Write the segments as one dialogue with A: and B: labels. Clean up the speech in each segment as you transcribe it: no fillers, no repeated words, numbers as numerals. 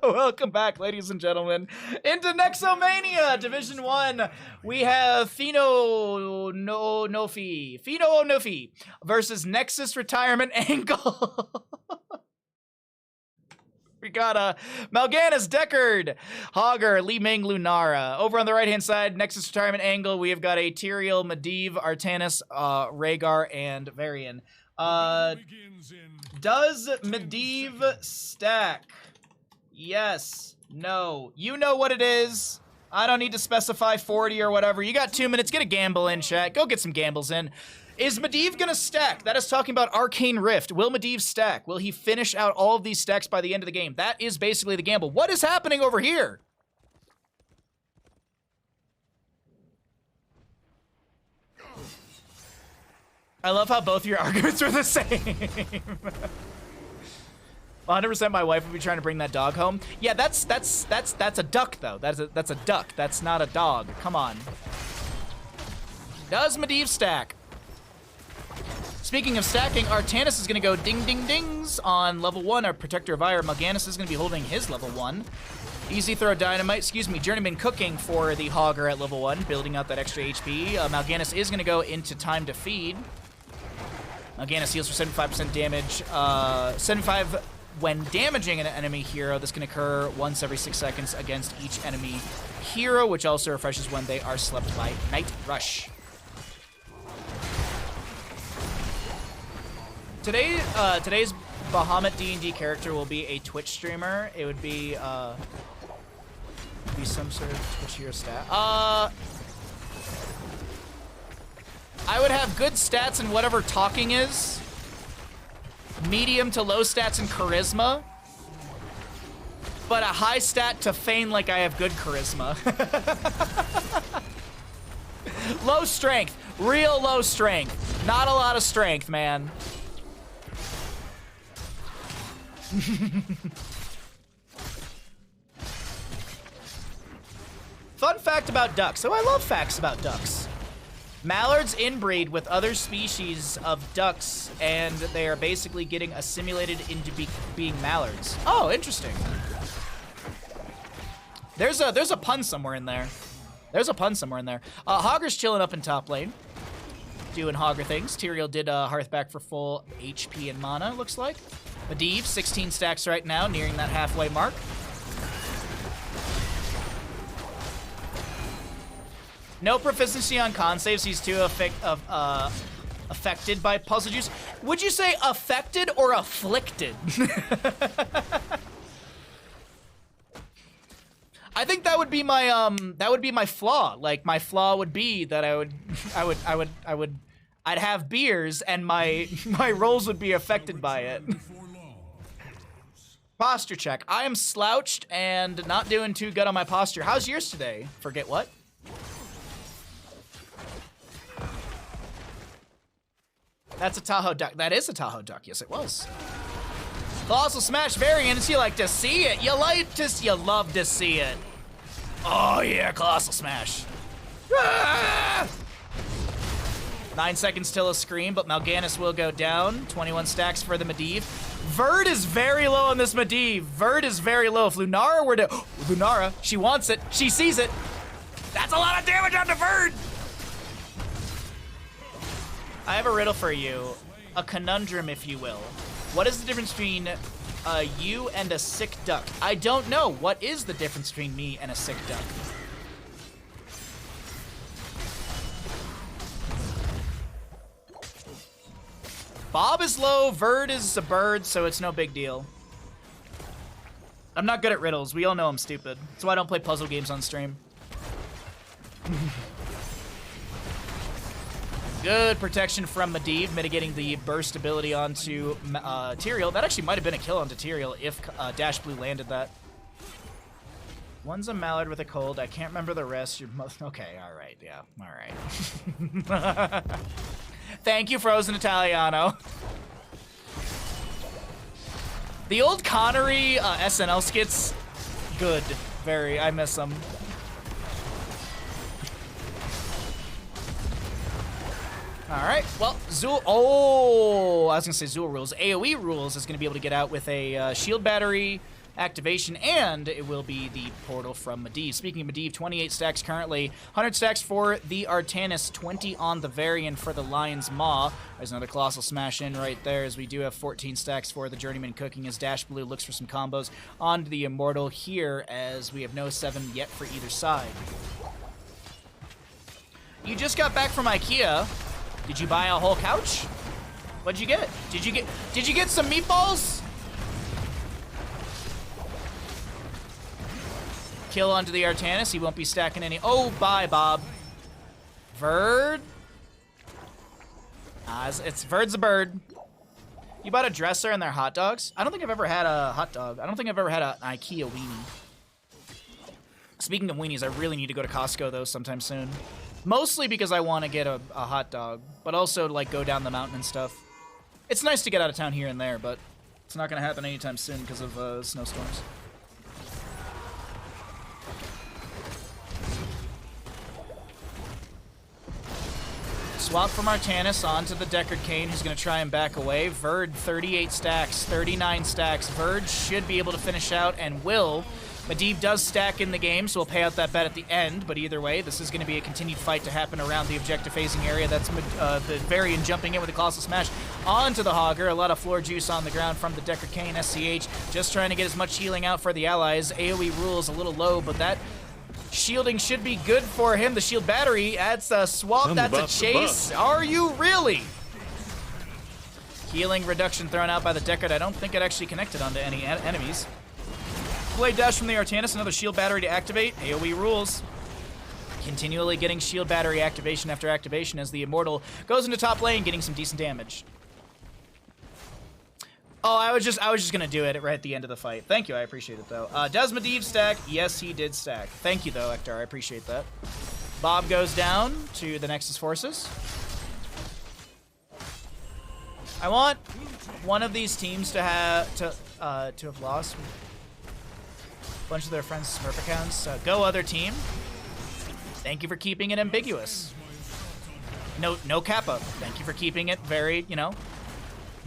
A: Welcome back, ladies and gentlemen, into Nexomania Division 1. We have Fino Ñofi versus Nexus Retirement Angle. We got Mal'Ganis, Deckard, Hogger, Li Ming, Lunara. Over on the right-hand side, Nexus Retirement Angle, we have got a Tyrael, Medivh, Artanis, Rhaegar, and Varian. Does Medivh stack? Yes. No. You know what it is. I don't need to specify 40 or whatever. You got 2 minutes. Get a gamble in, chat. Go get some gambles in. Is Medivh gonna stack? That is talking about Arcane Rift. Will Medivh stack? Will he finish out all of these stacks by the end of the game? That is basically the gamble. What is happening over here? I love how both of your arguments are the same. 100% my wife would be trying to bring that dog home. Yeah, that's a duck though. That's a duck. That's not a dog. Come on. Does Medivh stack? Speaking of stacking, Artanis is gonna go ding ding dings on level 1. Our Protector of Ire, Mal'Ganis is gonna be holding his level 1. Easy throw dynamite, Journeyman cooking for the Hogger at level 1, building out that extra HP. Mal'Ganis is gonna go into time to feed. Mal'Ganis heals for 75% damage. 75 when damaging an enemy hero. This can occur once every 6 seconds against each enemy hero, which also refreshes when they are slept by Night Rush. Today's Bahamut D&D character will be a Twitch streamer. It would be some sort of Twitch hero stat. I would have good stats in whatever talking is. Medium to low stats in charisma. But a high stat to feign like I have good charisma. Low strength. Real low strength. Not a lot of strength, man. Fun fact about ducks. Oh, I love facts about ducks. Mallards inbreed with other species of ducks, and they are basically getting assimilated into being mallards. Oh, interesting. There's a pun somewhere in there. Hogger's chilling up in top lane, doing Hogger things. Tyrael did Hearth back for full HP and mana, looks like. Medivh, 16 stacks right now, nearing that halfway mark. No proficiency on con saves. He's too affected by puzzle juice. Would you say affected or afflicted? I think that would be my flaw. Like, my flaw would be that I'd have beers and my rolls would be affected by it. Posture check. I am slouched and not doing too good on my posture. How's yours today? Forget what? That's a Tahoe duck. That is a Tahoe duck. Yes, it was. Colossal Smash Variants. You like to see it. You love to see it. Oh yeah, Colossal Smash. Ah! 9 seconds till a scream, but Mal'Ganis will go down. 21 stacks for the Medivh. Verd is very low on this Medivh. Verd is very low. If Lunara were to... Lunara, she wants it. She sees it. That's a lot of damage on the Verd. I have a riddle for you. A conundrum, if you will. What is the difference between you and a sick duck? I don't know. What is the difference between me and a sick duck? Bob is low, Verd is a bird, so it's no big deal. I'm not good at riddles. We all know I'm stupid. That's why I don't play puzzle games on stream. Good protection from Medivh, mitigating the burst ability onto Tyrael. That actually might have been a kill onto Tyrael if Dash Blue landed that. One's a mallard with a cold. I can't remember the rest. You're okay, all right, yeah, all right. Thank you, Frozen Italiano. The old Connery SNL skits, good, very. I miss them. All right, well, Zul, oh, I was gonna say Zul rules. AoE rules is gonna be able to get out with a shield battery, activation, and it will be the portal from Medivh. Speaking of Medivh, 28 stacks currently, 100 stacks for the Artanis, 20 on the Varian for the Lion's Maw. There's another Colossal Smash in right there, as we do have 14 stacks for the Journeyman cooking, as Dash Blue looks for some combos onto the Immortal here, as we have no 7 yet for either side. You just got back from IKEA. Did you buy a whole couch? What'd you get? Did you get some meatballs? Kill onto the Artanis. He won't be stacking any. Oh, bye, Bob. Verd? It's Verd's a bird. You bought a dresser and their hot dogs? I don't think I've ever had a hot dog. I don't think I've ever had an IKEA weenie. Speaking of weenies, I really need to go to Costco, though, sometime soon. Mostly because I want to get a hot dog, but also to, like, go down the mountain and stuff. It's nice to get out of town here and there, but it's not going to happen anytime soon because of snowstorms. Swap from Artanis onto the Deckard Cain, who's going to try and back away. Verd, 38 stacks, 39 stacks. Verd should be able to finish out and will. Medivh does stack in the game, so we'll pay out that bet at the end, but either way, this is going to be a continued fight to happen around the objective phasing area. That's the Varian jumping in with a Colossal Smash onto the Hogger. A lot of floor juice on the ground from the Deckard Cain. SCH just trying to get as much healing out for the allies. AoE rules a little low, but that shielding should be good for him. The shield battery adds a swap. That's a chase. Are you really? Healing reduction thrown out by the Deckard. I don't think it actually connected onto any enemies. Blade dash from the Artanis, another shield battery to activate. AoE rules. Continually getting shield battery activation after activation as the Immortal goes into top lane, getting some decent damage. Oh, I was just gonna do it right at the end of the fight. Thank you, I appreciate it though. Does Medivh stack? Yes, he did stack. Thank you though, Ektar, I appreciate that. Bob goes down to the Nexus forces. I want one of these teams to have lost a bunch of their friends' Smurf accounts. Go other team. Thank you for keeping it ambiguous. No Kappa. Thank you for keeping it very,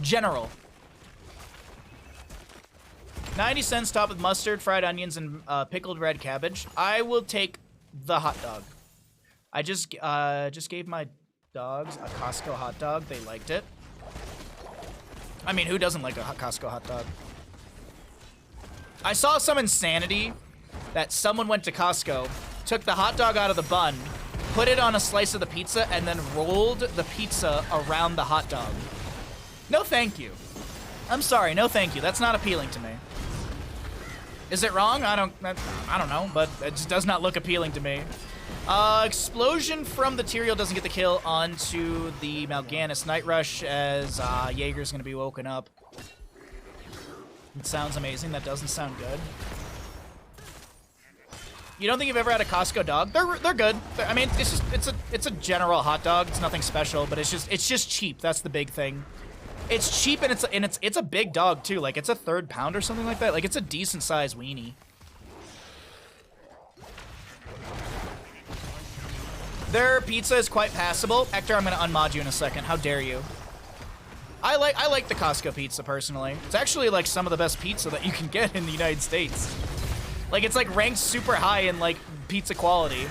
A: general. 90 cents topped with mustard, fried onions, and pickled red cabbage. I will take the hot dog. I just gave my dogs a Costco hot dog. They liked it. I mean, who doesn't like a Costco hot dog? I saw some insanity that someone went to Costco, took the hot dog out of the bun, put it on a slice of the pizza, and then rolled the pizza around the hot dog. No thank you. I'm sorry, no thank you. That's not appealing to me. Is it wrong? I don't know, but it just does not look appealing to me. Explosion from the Tyrael doesn't get the kill onto the Mal'Ganis Night Rush as Jaeger's gonna be woken up. It sounds amazing. That doesn't sound good. You don't think you've ever had a Costco dog? They're good. I mean, it's a general hot dog. It's nothing special, but it's just cheap. That's the big thing. It's cheap and it's a big dog too. Like it's a 3rd pound or something like that. Like it's a decent sized weenie. Their pizza is quite passable. Ektar, I'm gonna unmod you in a second. How dare you? I like the Costco pizza personally. It's actually like some of the best pizza that you can get in the United States. Like it's like ranked super high in like pizza quality.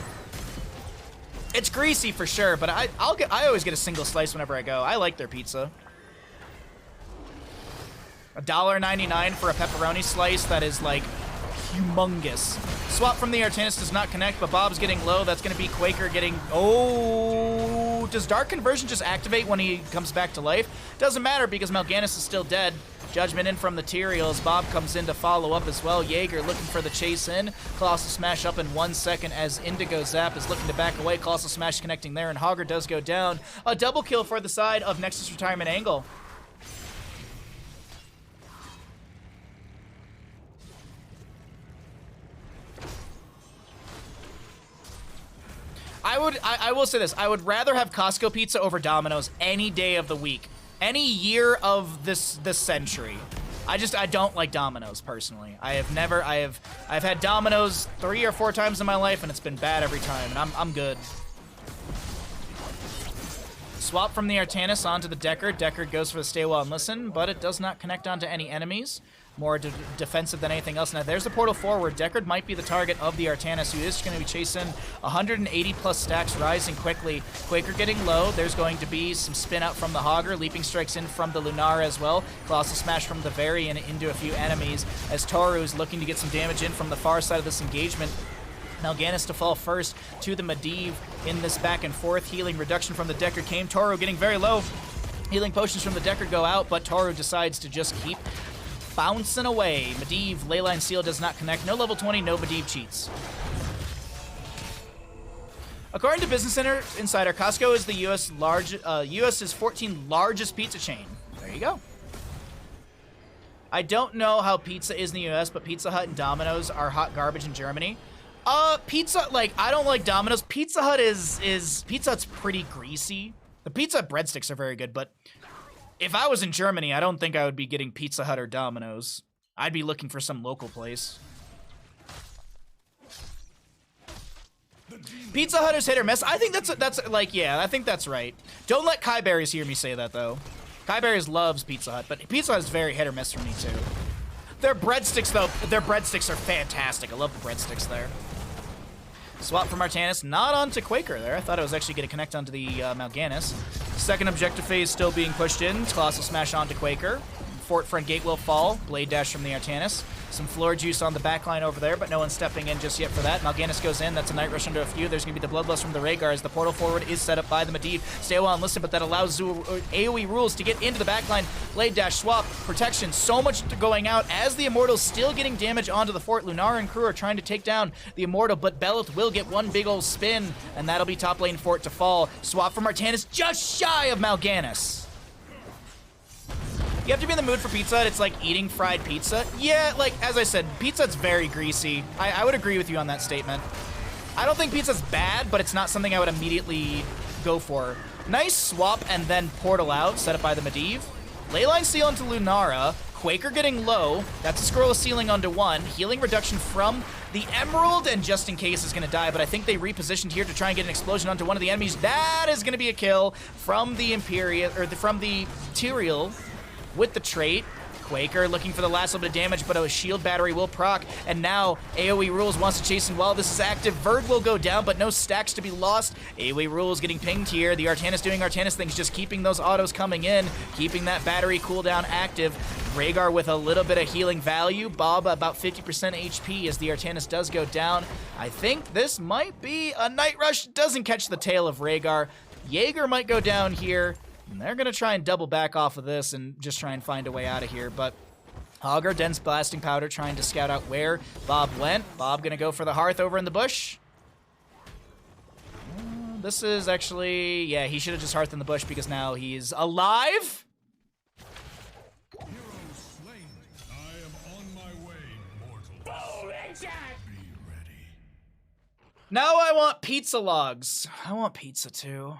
A: It's greasy for sure, but I always get a single slice whenever I go. I like their pizza. $1.99 for a pepperoni slice that is like humongous. Swap from the Artanis does not connect, but Bob's getting low. That's going to be Quaker getting... Oh, does Dark Conversion just activate when he comes back to life? Doesn't matter because Mal'Ganis is still dead. Judgment in from the Tyrael as Bob comes in to follow up as well. Jaeger looking for the chase in. Colossal Smash up in 1 second as Indigo Zap is looking to back away. Colossal Smash connecting there, and Hogger does go down. A double kill for the side of Nexus Retirement Angle. I will say this. I would rather have Costco pizza over Domino's any day of the week. Any year of this century. I don't like Domino's personally. I've had Domino's 3 or 4 times in my life and it's been bad every time, and I'm good. Swap from the Artanis onto the Deckard. Deckard goes for the stay well and listen, but it does not connect onto any enemies. more defensive than anything else. Now, there's the portal forward. Deckard might be the target of the Artanis, who is going to be chasing 180-plus stacks, rising quickly. Quaker getting low. There's going to be some spin out from the Hogger. Leaping strikes in from the Lunara as well. Colossal smash from the Varian into a few enemies, as Toru is looking to get some damage in from the far side of this engagement. Mal'Ganis to fall first to the Medivh in this back and forth. Healing reduction from the Deckard came. Toru getting very low. Healing potions from the Deckard go out, but Toru decides to just keep bouncing away. Medivh, Leyline Seal does not connect. No level 20, no Medivh cheats. According to Business Insider, Costco is the US's 14th largest pizza chain. There you go. I don't know how pizza is in the US, but Pizza Hut and Domino's are hot garbage in Germany. Pizza, like, I don't like Domino's. Pizza Hut Pizza Hut's pretty greasy. The Pizza Hut breadsticks are very good, but if I was in Germany, I don't think I would be getting Pizza Hut or Domino's. I'd be looking for some local place. Pizza Hut is hit or miss. I think that's like, yeah, I think that's right. Don't let Kai Berries hear me say that, though. Kai Berries loves Pizza Hut, but Pizza Hut is very hit or miss for me, too. Their breadsticks, though, their breadsticks are fantastic. I love the breadsticks there. Swap from Artanis, not onto Quaker there. I thought it was actually going to connect onto the Mal'Ganis. Second objective phase still being pushed in. Colossal smash onto Quaker. Fort front gate will fall. Blade dash from the Artanis. Some floor juice on the backline over there, but no one's stepping in just yet for that. Mal'Ganis goes in. That's a Night Rush into a few. There's going to be the Bloodlust from the Rhaegar as the portal forward is set up by the Medivh. Stay well and listen, but that allows AoE rules to get into the backline. Blade dash, swap, protection. So much going out as the Immortal's still getting damage onto the fort. Lunara and crew are trying to take down the Immortal, but Belith will get one big old spin, and that'll be top lane fort to fall. Swap from Artanis just shy of Mal'Ganis. You have to be in the mood for Pizza Hut. It's like eating fried pizza. Yeah, like, as I said, Pizza Hut's very greasy. I would agree with you on that statement. I don't think pizza's bad, but it's not something I would immediately go for. Nice swap and then portal out, set up by the Medivh. Leyline Seal into Lunara. Quaker getting low. That's a scroll of sealing onto one. Healing reduction from the Emerald, and just in case is going to die, but I think they repositioned here to try and get an explosion onto one of the enemies. That is going to be a kill from the Imperial, or from the Tyrael. With the trait, Quaker looking for the last little bit of damage, but a shield battery will proc, and now AoE Rules wants to chase in while this is active. Verd will go down, but no stacks to be lost. AoE Rules getting pinged here. The Artanis doing Artanis things, just keeping those autos coming in, keeping that battery cooldown active. Rhaegar with a little bit of healing value. Bob about 50% HP as the Artanis does go down. I think this might be a Night Rush. Doesn't catch the tail of Rhaegar. Jaeger might go down here. And they're going to try and double back off of this and just try and find a way out of here. But Hogger, Dense Blasting Powder, trying to scout out where Bob went. Bob going to go for the Hearth over in the bush. This is actually... Yeah, he should have just Hearth in the bush because now he's alive. Now I want pizza logs. I want pizza too.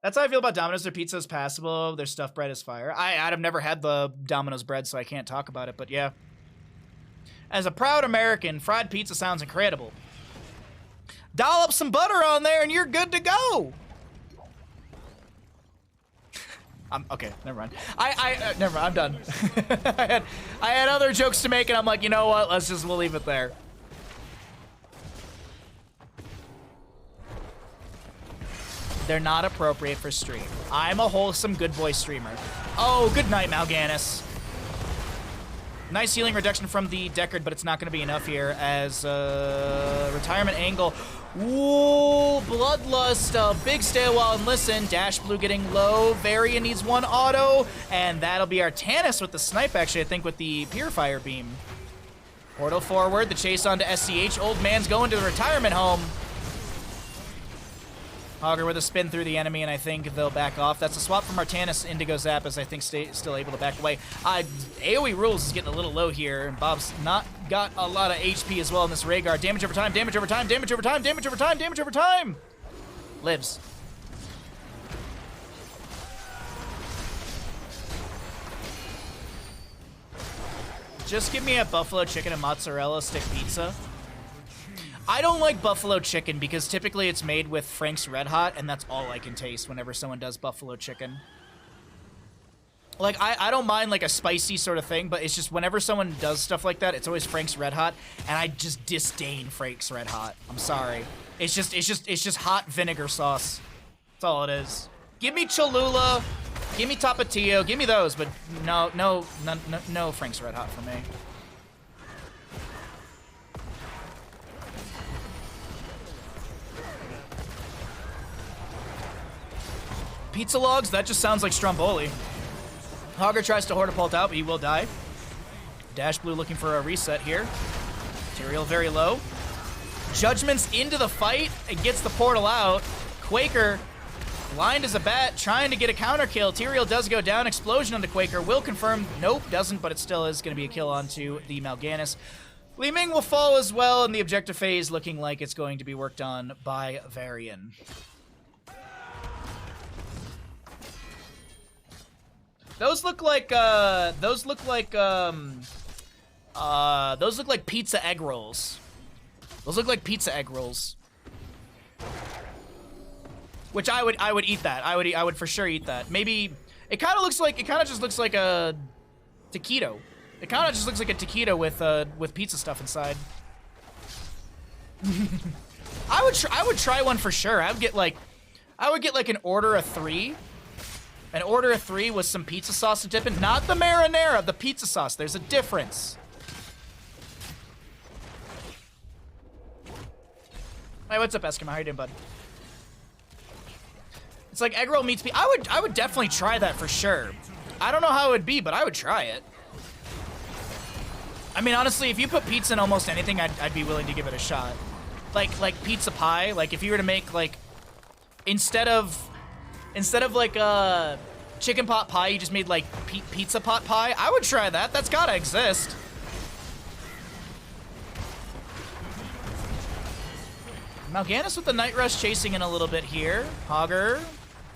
A: That's how I feel about Domino's. Their pizza is passable. Their stuffed bread is fire. I've never had the Domino's bread, so I can't talk about it, but yeah. As a proud American, fried pizza sounds incredible. Dollop some butter on there and you're good to go. Okay, never mind. Never mind, I'm done. I had other jokes to make and I'm like, you know what? We'll leave it there. They're not appropriate for stream. I'm a wholesome good boy streamer. Oh, good night, Mal'Ganis. Nice healing reduction from the Deckard, but it's not going to be enough here as retirement angle. Ooh, Bloodlust. Big stay a while and listen. Dash Blue getting low. Varian needs one auto, and that'll be Artanis with the snipe, actually, I think, with the Purifier Beam. Portal forward, the chase onto SCH. Old man's going to the retirement home. Hogger with a spin through the enemy, and I think they'll back off. That's a swap from Artanis. Indigo Zap is, I think, still able to back away. AoE Rules is getting a little low here, and Bob's not got a lot of HP as well in this Rhaegar. Damage over time, damage over time, damage over time, damage over time, damage over time! Lives. Just give me a buffalo chicken and mozzarella stick pizza. I don't like buffalo chicken because typically it's made with Frank's Red Hot, and that's all I can taste whenever someone does buffalo chicken. Like, I don't mind, like, a spicy sort of thing, but it's just whenever someone does stuff like that, it's always Frank's Red Hot, and I just disdain Frank's Red Hot. I'm sorry. It's just hot vinegar sauce. That's all it is. Give me Cholula, give me Tapatio, give me those, but no Frank's Red Hot for me. Pizza logs, that just sounds like Stromboli. Hogger tries to Hortipult out, but he will die. Dash Blue looking for a reset here. Tyrael very low. Judgment's into the fight and gets the portal out. Quaker, blind as a bat, trying to get a counter kill. Tyrael does go down. Explosion onto Quaker. Will confirm. Nope, doesn't, but it still is going to be a kill onto the Mal'Ganis. Li Ming will fall as well in the objective phase, looking like it's going to be worked on by Varian. Those look like pizza egg rolls. Those look like pizza egg rolls. Which I would eat that. I would for sure eat that. Maybe it kind of just looks like a taquito. It kind of just looks like a taquito with pizza stuff inside. I would try one for sure. I would get like an order of 3. An order of 3 with some pizza sauce to dip in. Not the marinara, the pizza sauce. There's a difference. Hey, what's up, Eskimo? How you doing, bud? It's like egg roll meets pizza. I would definitely try that for sure. I don't know how it would be, but I would try it. I mean, honestly, if you put pizza in almost anything, I'd be willing to give it a shot. Like pizza pie. Like if you were to make like instead of like chicken pot pie, you just made like pizza pot pie. I would try that. That's gotta exist. Mal'Ganis with the Night Rush chasing in a little bit here. Hogger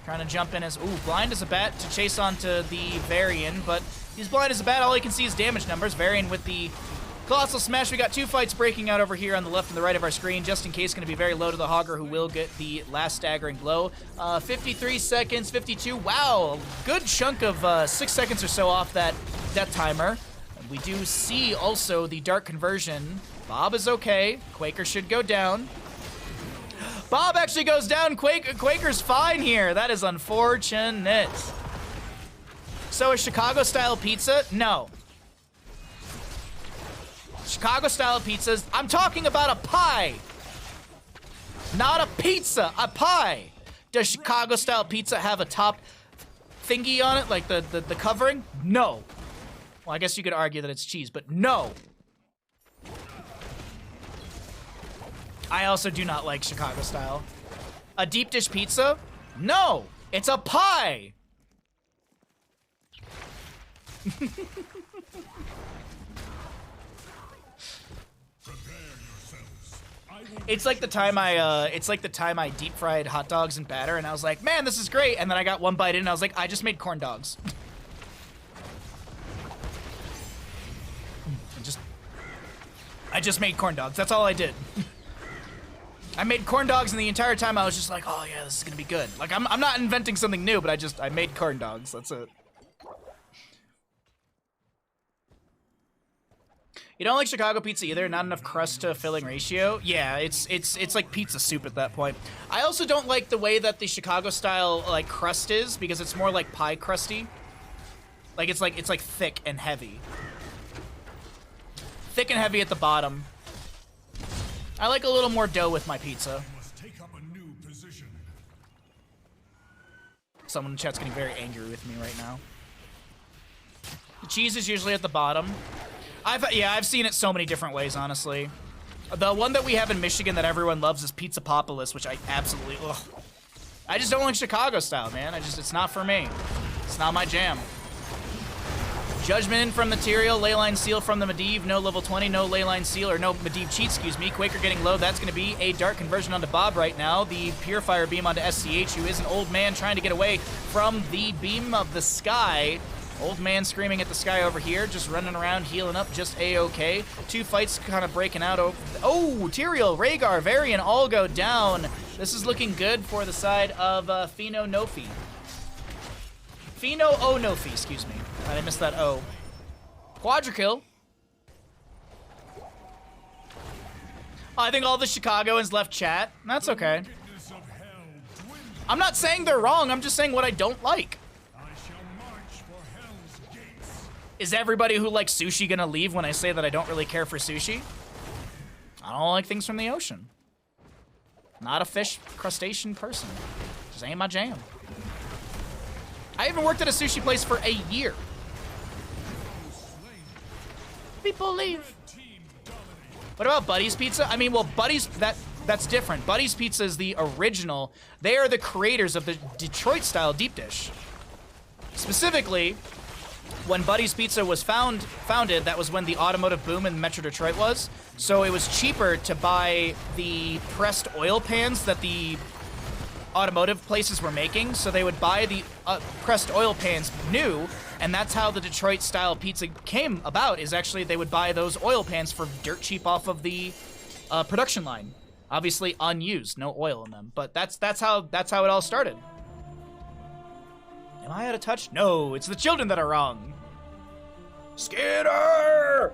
A: trying to jump in as, ooh, blind as a bat to chase onto the Varian, but he's blind as a bat. All he can see is damage numbers. Varian with the Colossal Smash. We got 2 fights breaking out over here on the left and the right of our screen. Just in case, going to be very low to the Hogger, who will get the last staggering blow. 53 seconds, 52. Wow, good chunk of 6 seconds or so off that death timer. And we do see also the Dark Conversion. Bob is okay. Quaker should go down. Bob actually goes down. Quaker's fine here. That is unfortunate. So is Chicago-style pizza? No. Chicago-style pizzas. I'm talking about a pie. Not a pizza, a pie. Does Chicago-style pizza have a top thingy on it, like the covering? No. Well, I guess you could argue that it's cheese, but no. I also do not like Chicago-style. A deep dish pizza? No. It's a pie. It's like the time I deep fried hot dogs in batter, and I was like, man, this is great. And then I got one bite in, and I was like, I just made corn dogs. I just made corn dogs. That's all I did. I made corn dogs, and the entire time I was just like, oh yeah, this is gonna be good. Like I'm not inventing something new, but I made corn dogs. That's it. You don't like Chicago pizza either? Not enough crust to filling ratio? Yeah, it's like pizza soup at that point. I also don't like the way that the Chicago style like crust is, because it's more like pie crusty. Like it's like thick and heavy. Thick and heavy at the bottom. I like a little more dough with my pizza. Someone in chat's getting very angry with me right now. The cheese is usually at the bottom. I've seen it so many different ways, honestly. The one that we have in Michigan that everyone loves is Pizza Populous, which I absolutely, ugh. I just don't like Chicago style, man. It's not for me. It's not my jam. Judgment in from the Tyrael, Leyline Seal from the Medivh, no level 20, no Leyline Seal, or no Medivh cheat, excuse me. Quaker getting low, that's gonna be a Dark Conversion onto Bob right now. The Purifier Beam onto SCH, who is an old man trying to get away from the Beam of the Sky. Old man screaming at the sky over here, just running around, healing up, just A-okay. 2 fights kind of breaking out. Oh, Tyrael, Rhaegar, Varian all go down. This is looking good for the side of Fino Ñofi. Fino Ñofi, excuse me. I missed that O. Quadra kill. I think all the Chicagoans left chat. That's okay. I'm not saying they're wrong, I'm just saying what I don't like. Is everybody who likes sushi gonna leave when I say that I don't really care for sushi? I don't like things from the ocean. Not a fish crustacean person. Just ain't my jam. I haven't worked at a sushi place for a year. People leave. What about Buddy's Pizza? I mean, well, Buddy's, that's different. Buddy's Pizza is the original. They are the creators of the Detroit-style deep dish. Specifically, when Buddy's Pizza was founded, that was when the automotive boom in Metro Detroit was. So it was cheaper to buy the pressed oil pans that the automotive places were making. So they would buy the pressed oil pans new, and that's how the Detroit-style pizza came about, is actually they would buy those oil pans for dirt cheap off of the production line. Obviously unused, no oil in them. But that's how it all started. Am I out of touch? No, it's the children that are wrong. Skinner!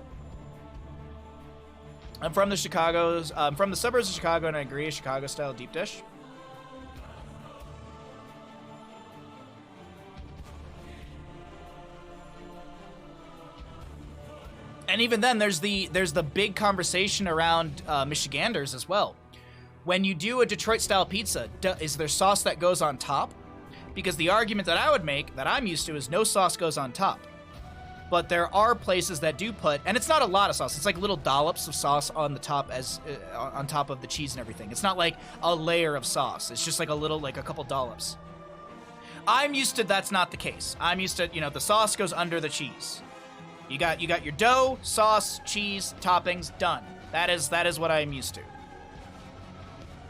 A: I'm from the suburbs of Chicago, and I agree, a Chicago-style deep dish. And even then, there's the big conversation around Michiganders as well. When you do a Detroit-style pizza, is there sauce that goes on top? Because the argument that I would make, that I'm used to, is no sauce goes on top. But there are places that do put, and it's not a lot of sauce. It's like little dollops of sauce on the top, on top of the cheese and everything. It's not like a layer of sauce. It's just like a couple dollops. I'm used to that's not the case. I'm used to, the sauce goes under the cheese. You got your dough, sauce, cheese, toppings, done. That is what I'm used to.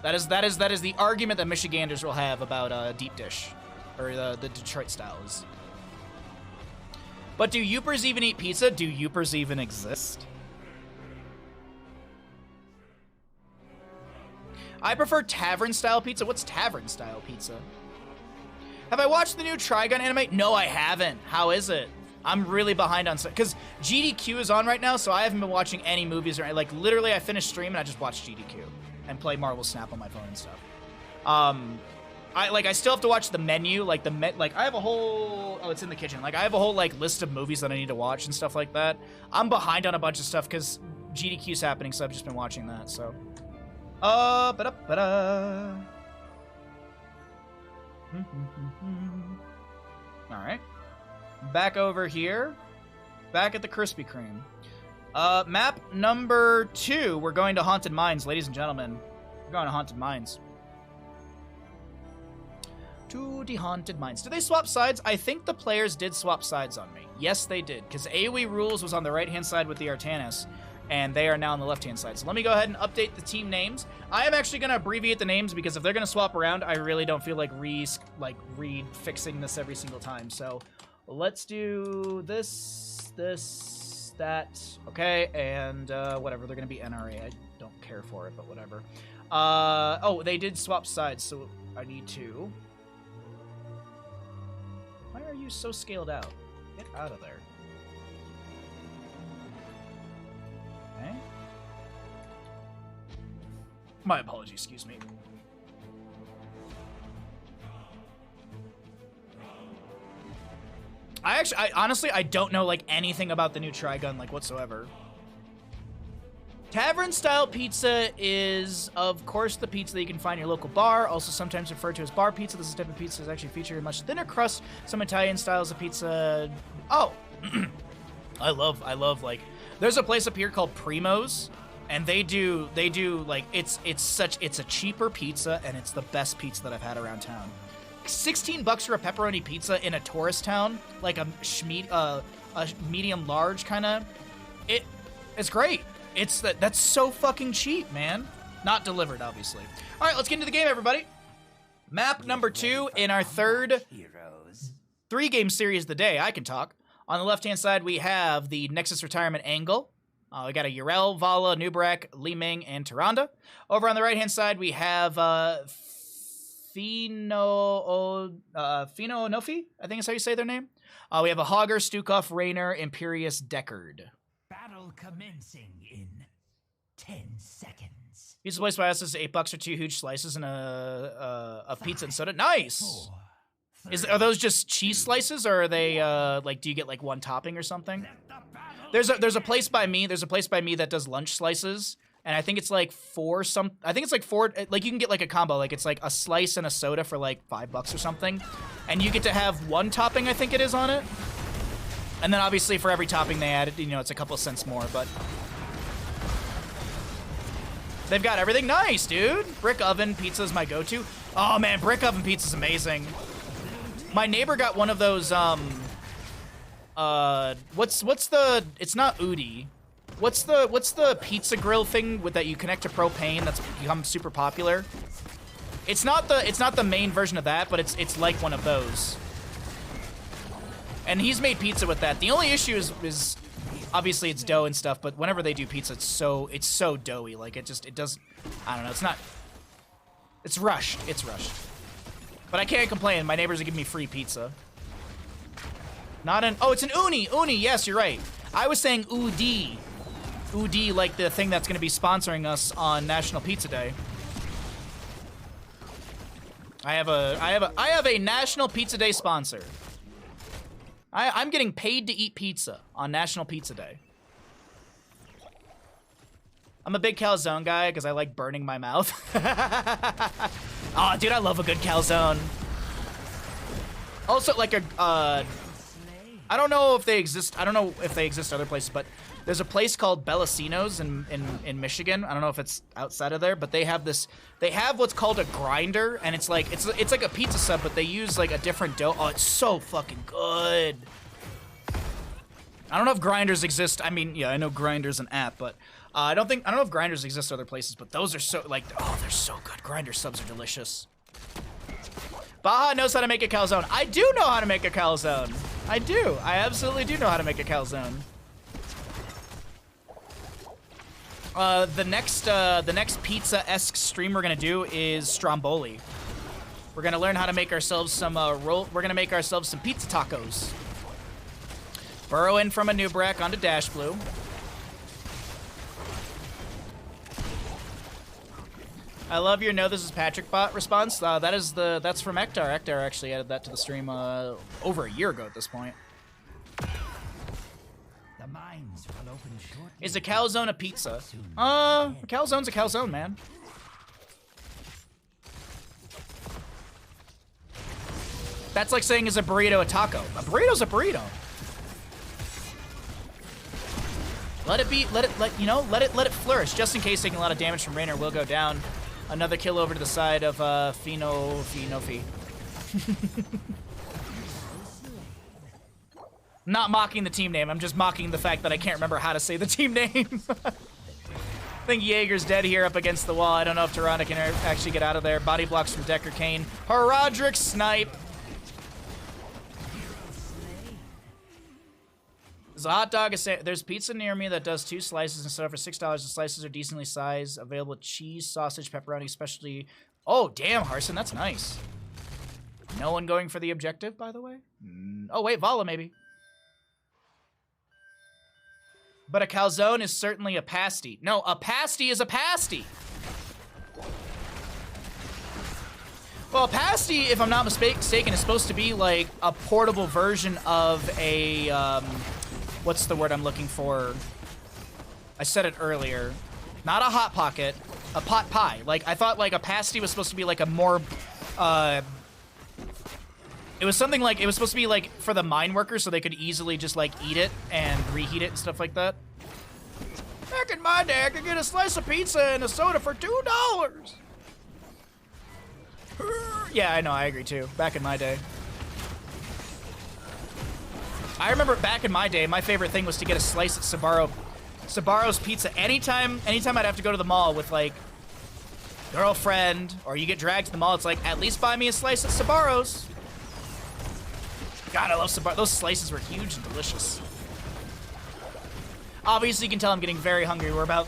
A: That is the argument that Michiganders will have about deep dish, or the Detroit styles. But do Yoopers even eat pizza? Do Yoopers even exist? I prefer tavern-style pizza. What's tavern-style pizza? Have I watched the new Trigun anime? No, I haven't. How is it? I'm really behind on stuff. Because GDQ is on right now, so I haven't been watching any movies. Like, literally, I finished stream and I just watched GDQ. And play Marvel Snap on my phone and stuff. I still have to watch the menu, I have a whole, it's in the kitchen. I have a whole, list of movies that I need to watch and stuff like that. I'm behind on a bunch of stuff because GDQ's happening, so I've just been watching that, so. Alright. Back over here. Back at the Krispy Kreme. Map number 2, we're going to Haunted Mines, ladies and gentlemen. We're going to Haunted Mines. To the Haunted Mines. Did they swap sides? I think the players did swap sides on me. Yes, they did, because AoE Rules was on the right-hand side with the Artanis, and they are now on the left-hand side. So let me go ahead and update the team names. I am actually going to abbreviate the names, because if they're going to swap around, I really don't feel like re-fixing this every single time. So let's do this, that, okay, and whatever. They're going to be NRA. I don't care for it, but whatever. Oh, they did swap sides, so I need to... Why are you so scaled out? Get out of there. Okay. My apologies, excuse me. I honestly, I don't know, anything about the new Trigun, whatsoever. Tavern-style pizza is, of course, the pizza that you can find in your local bar, also sometimes referred to as bar pizza. This is a type of pizza that actually features a much thinner crust, some Italian styles of pizza. Oh! I love, there's a place up here called Primo's, and they do, it's a cheaper pizza, and it's the best pizza that I've had around town. $16 for a pepperoni pizza in a tourist town, like a medium large kind of, it's great. That's so fucking cheap, man. Not delivered, obviously. All right, let's get into the game, everybody. Map number 2 in our third 3-game series of the day. I can talk. On the left-hand side, we have the Nexus retirement angle. We got a Yrel, Vala, Nubarak, Li Ming, and Tyrande. Over on the right-hand side, we have Fino Ñofi, I think is how you say their name. We have a Hogger, Stukov, Rainer, Imperious, Deckard.
B: Battle commencing in 10 seconds.
A: Pizza place by us is $8 for 2 huge slices and a pizza and soda. Nice.
B: 4, 3,
A: Are those just cheese slices, or are they like, do you get like one topping or something? There's a place by me. There's a place by me that does lunch slices, and I think it's like four. Like you can get like a combo. Like it's like a slice and a soda for like $5 or something, and you get to have one topping. I think it is on it, and then obviously for every topping they add, you know, it's a couple cents more. But they've got everything. Nice, dude. Brick oven pizza is my go-to. Oh man, brick oven pizza is amazing. My neighbor got one of those. What's the? It's not Udi. What's the pizza grill thing with that you connect to propane that's become super popular? It's not the main version of that, but it's like one of those. And he's made pizza with that. The only issue is obviously it's dough and stuff, but whenever they do pizza, it's so doughy. Like it does. I don't know. It's rushed. It's rushed. But I can't complain. My neighbors are giving me free pizza. Oh, it's an uni. Uni, yes, you're right. I was saying Udi. Udi, like the thing that's going to be sponsoring us on National Pizza Day. I have a National Pizza Day sponsor. I'm getting paid to eat pizza on National Pizza Day. I'm a big calzone guy because I like burning my mouth. Oh, dude, I love a good calzone. Also, like I don't know if they exist. I don't know if they exist other places, but there's a place called Bellacino's in Michigan. I don't know if it's outside of there, but they have this. They have what's called a grinder, and it's like a pizza sub, but they use like a different dough. Oh, it's so fucking good. I don't know if grinders exist. I mean, yeah, I know Grinder's an app, but I don't know if grinders exist other places. But those are so like, oh, they're so good. Grinder subs are delicious. Baha knows how to make a calzone. I do know how to make a calzone. I do. I absolutely do know how to make a calzone. The next pizza-esque stream we're gonna do is Stromboli. We're gonna learn how to make ourselves some We're gonna make ourselves some pizza tacos. Burrow in from a Nubrak onto Dash Blue. I love your "No, this is Patrick" bot response. That's from Ektar. Ektar actually added that to the stream over a year ago at this point.
B: The mines will open shortly.
A: Is a calzone a pizza? A calzone's a calzone, man. That's like saying is a burrito a taco. A burrito's a burrito. Let it flourish. Just in case taking a lot of damage from Rainer will go down. Another kill over to the side of Fino Ñofi. Not mocking the team name. I'm just mocking the fact that I can't remember how to say the team name. I think Jaeger's dead here up against the wall. I don't know if Tirana can actually get out of there. Body blocks from Decker Kane. Herodric snipe. There's a hot dog. There's pizza near me that does 2 slices instead of for $6. The slices are decently sized. Available cheese, sausage, pepperoni, especially. Oh, damn, Harson, that's nice. No one going for the objective, by the way? Oh, wait, Vala, maybe. But a calzone is certainly a pasty. No, a pasty is a pasty. Well, a pasty, if I'm not mistaken, is supposed to be like a portable version of a, what's the word I'm looking for? I said it earlier. Not a Hot Pocket, a pot pie. Like, I thought like a pasty was supposed to be like a more, it was something like, it was supposed to be like for the mine workers so they could easily just like eat it and reheat it and stuff like that. Back in my day, I could get a slice of pizza and a soda for $2. Yeah, I know, I agree too. Back in my day. I remember back in my day, my favorite thing was to get a slice at Sbarro's Pizza. Anytime I'd have to go to the mall with like girlfriend, or you get dragged to the mall, it's like, at least buy me a slice at Sbarro's. God, I love Sbarro. Those slices were huge and delicious. Obviously, you can tell I'm getting very hungry. We're about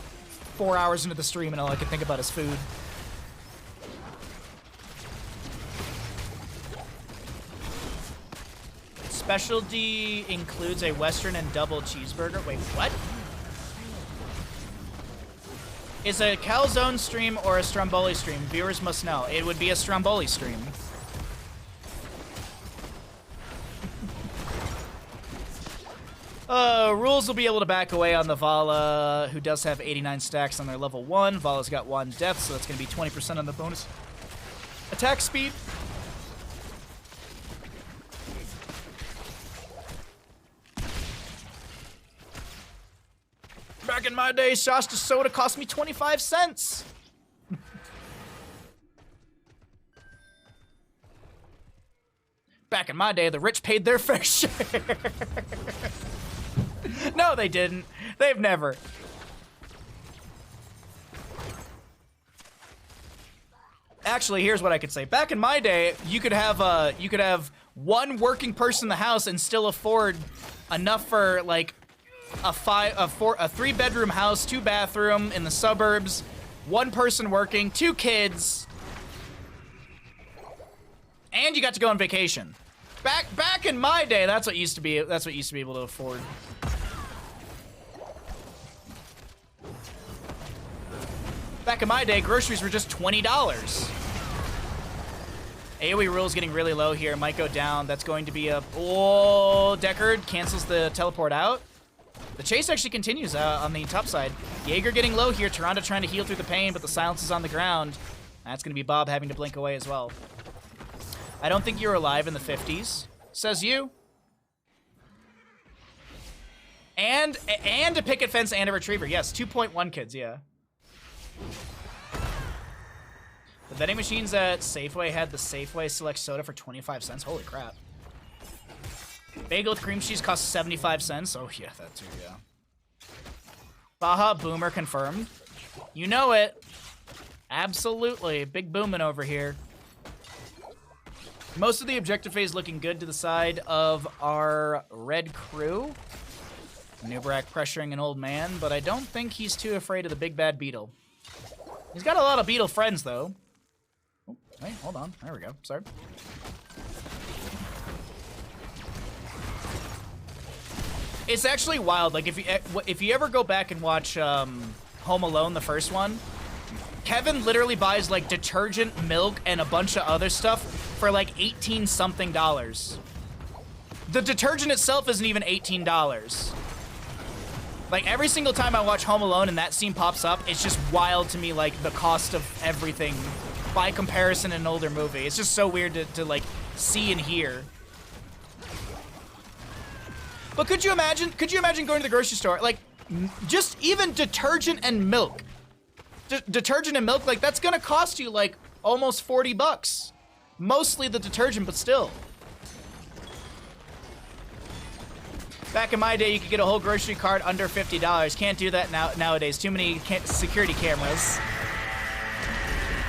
A: 4 hours into the stream, and all I can think about is food. Specialty includes a Western and double cheeseburger. Wait, what? Is a calzone stream or a stromboli stream? Viewers must know. It would be a stromboli stream. Rules will be able to back away on the Vala, who does have 89 stacks on their level 1. Vala's got 1 depth, so that's going to be 20% on the bonus attack speed. Back in my day, Shasta soda cost me 25 cents. Back in my day, the rich paid their fair share. No, they didn't. They've never. Actually, here's what I could say. Back in my day, you could have one working person in the house and still afford enough for like a 3-bedroom house, 2-bathroom in the suburbs, 1 person working, 2 kids, and you got to go on vacation. Back in my day, that's what used to be able to afford. Back in my day, groceries were just $20. AoE rule's getting really low here. Might go down. That's going to be a... Oh, Deckard cancels the teleport out. The chase actually continues on the top side. Jaeger getting low here. Tyrande trying to heal through the pain, but the silence is on the ground. That's going to be Bob having to blink away as well. I don't think you were alive in the 50s, says you. And a picket fence and a retriever. Yes, 2.1 kids, yeah. The vending machines at Safeway had the Safeway Select Soda for 25 cents. Holy crap. Bagel with cream cheese costs 75 cents. Oh, yeah, that too, yeah. Baja Boomer confirmed. You know it. Absolutely. Big booming over here. Most of the objective phase looking good to the side of our red crew. Nubrak pressuring an old man, but I don't think he's too afraid of the big bad beetle. He's got a lot of beetle friends, though. Oh, wait, hold on. There we go. Sorry. It's actually wild. Like, if you ever go back and watch Home Alone, the first one, Kevin literally buys, like, detergent, milk, and a bunch of other stuff for, like, $18-something. The detergent itself isn't even $18. Like, every single time I watch Home Alone and that scene pops up, it's just wild to me, like, the cost of everything by comparison in an older movie. It's just so weird to like, see and hear. But could you imagine going to the grocery store? Like, just even detergent and milk. Detergent and milk, like, that's gonna cost you, like, almost 40 bucks. Mostly the detergent, but still. Back in my day, you could get a whole grocery cart under $50. Can't do that nowadays. Too many security cameras.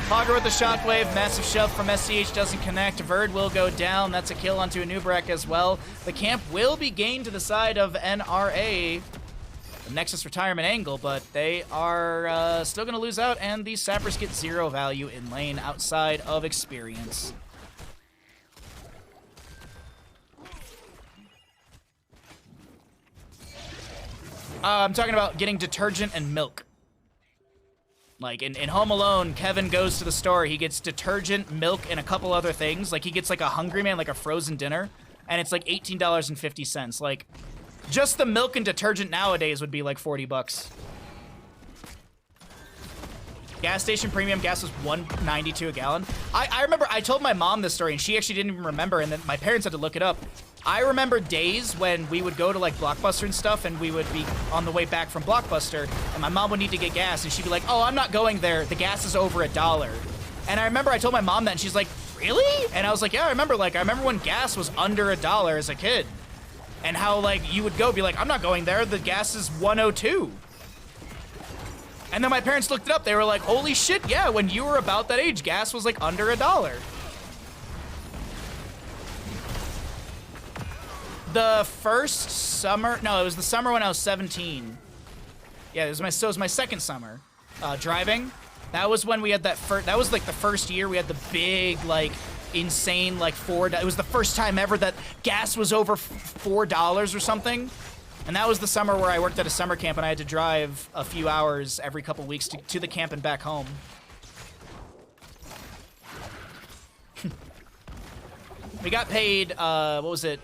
A: Hogger with the shockwave. Massive shove from SCH doesn't connect. Verd will go down. That's a kill onto a Nubrak as well. The camp will be gained to the side of NRA. The Nexus retirement angle, but they are still going to lose out, and these sappers get 0 value in lane outside of experience. I'm talking about getting detergent and milk. Like, in Home Alone, Kevin goes to the store, he gets detergent, milk, and a couple other things. Like, he gets, like, a Hungry Man, like a frozen dinner, and it's, like, $18.50. Like, just the milk and detergent nowadays would be, like, 40 bucks. Gas station premium gas was $1.92 a gallon. I remember, I told my mom this story, and she actually didn't even remember, and then my parents had to look it up. I remember days when we would go to, like, Blockbuster and stuff, and we would be on the way back from Blockbuster, and my mom would need to get gas, and she'd be like, oh, I'm not going there. The gas is over $1. And I remember I told my mom that, and she's like, really? And I was like, yeah, I remember when gas was under $1 as a kid. And how, like, you would go be like, I'm not going there. The gas is $1.02. And then my parents looked it up. They were like, holy shit, yeah, when you were about that age, gas was, like, under $1. The first summer, no, it was the summer when I was 17. Yeah, it was my second summer driving. That was when we had that was like the first year we had the big, like, insane, like it was the first time ever that gas was over $4 or something. And that was the summer where I worked at a summer camp and I had to drive a few hours every couple weeks to the camp and back home. We got paid, what was it?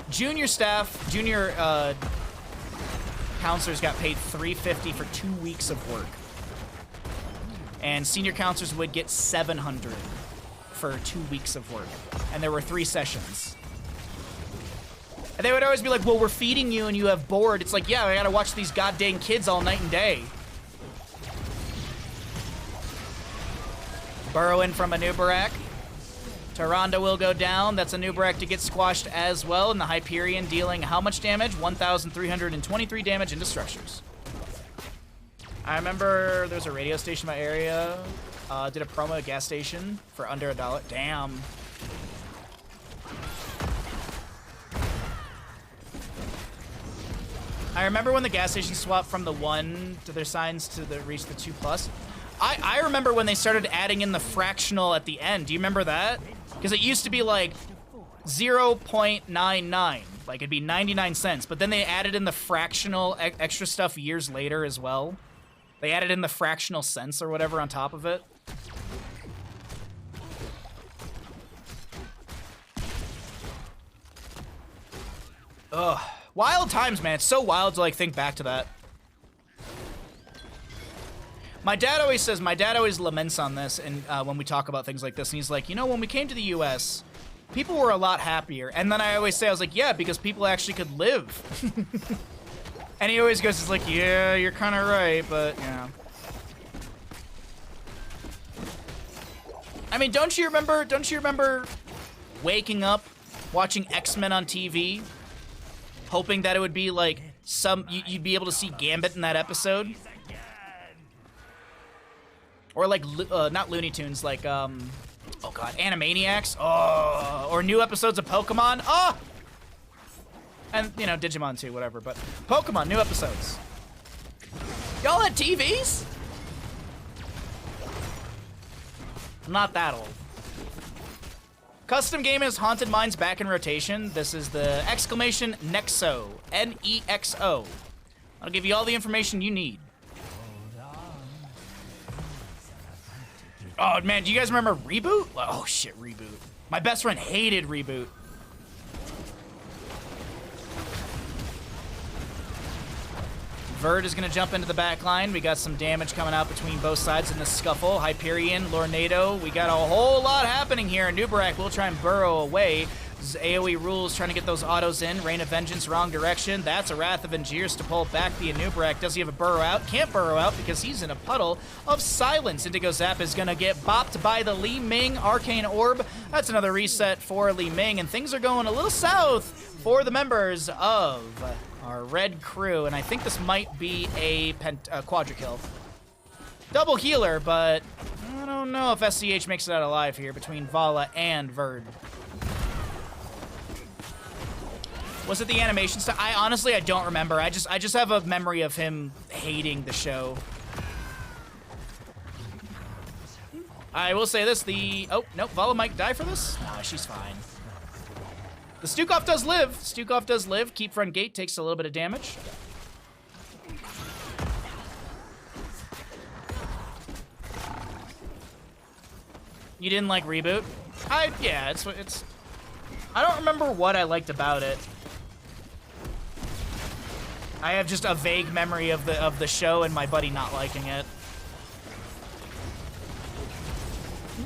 A: Junior counselors got paid $350 for 2 weeks of work. And senior counselors would get $700 for 2 weeks of work. And there were 3 sessions. And they would always be like, well, we're feeding you and you have bored. It's like, yeah, I gotta watch these goddamn kids all night and day. Burrowing from a Nubarak. Tyrande will go down. That's a Nubarak to get squashed as well. And the Hyperion dealing how much damage? 1,323 damage into structures. I remember there was a radio station in my area. Did a promo at a gas station for under $1. Damn. I remember when the gas station swapped from the 1 to their signs to reach the 2+. I remember when they started adding in the fractional at the end. Do you remember that? Because it used to be like 0.99. Like it'd be 99 cents. But then they added in the fractional extra stuff years later as well. They added in the fractional cents or whatever on top of it. Ugh. Wild times, man. It's so wild to like think back to that. My dad always laments on this, and when we talk about things like this, and he's like, you know, when we came to the U.S., people were a lot happier. And then I always say, I was like, yeah, because people actually could live. And he always goes, it's like, yeah, you're kind of right, but, yeah. I mean, don't you remember waking up, watching X-Men on TV, hoping that it would be like you'd be able to see Gambit in that episode? Or like, not Looney Tunes, like, oh god, Animaniacs? Oh, or new episodes of Pokemon? Oh! And, you know, Digimon too, whatever, but Pokemon, new episodes. Y'all had TVs? I'm not that old. Custom game is Haunted Minds back in rotation. This is the exclamation Nexo, N-E-X-O. I'll give you all the information you need. Oh, man, do you guys remember Reboot? Oh, shit, Reboot. My best friend hated Reboot. Verd is going to jump into the back line. We got some damage coming out between both sides in the scuffle. Hyperion, Lornado. We got a whole lot happening here. Nubarak will try and burrow away. AoE rules trying to get those autos in. Rain of Vengeance, wrong direction. That's a Wrath of Angiers to pull back the Nubarak. Does he have a burrow out? Can't burrow out because he's in a puddle of silence. Indigo Zap is going to get bopped by the Li Ming Arcane Orb. That's another reset for Li Ming, and things are going a little south for the members of our red crew, and I think this might be a quadra kill. Double healer, but I don't know if SCH makes it out alive here between Vala and Verd. Was it the animation stuff? I don't remember. I just have a memory of him hating the show. I will say this, oh, nope, Vala might die for this? Nah, she's fine. The Stukov does live. Stukov does live. Keep front gate takes a little bit of damage. You didn't like Reboot? Yeah, it's. I don't remember what I liked about it. I have just a vague memory of the show and my buddy not liking it.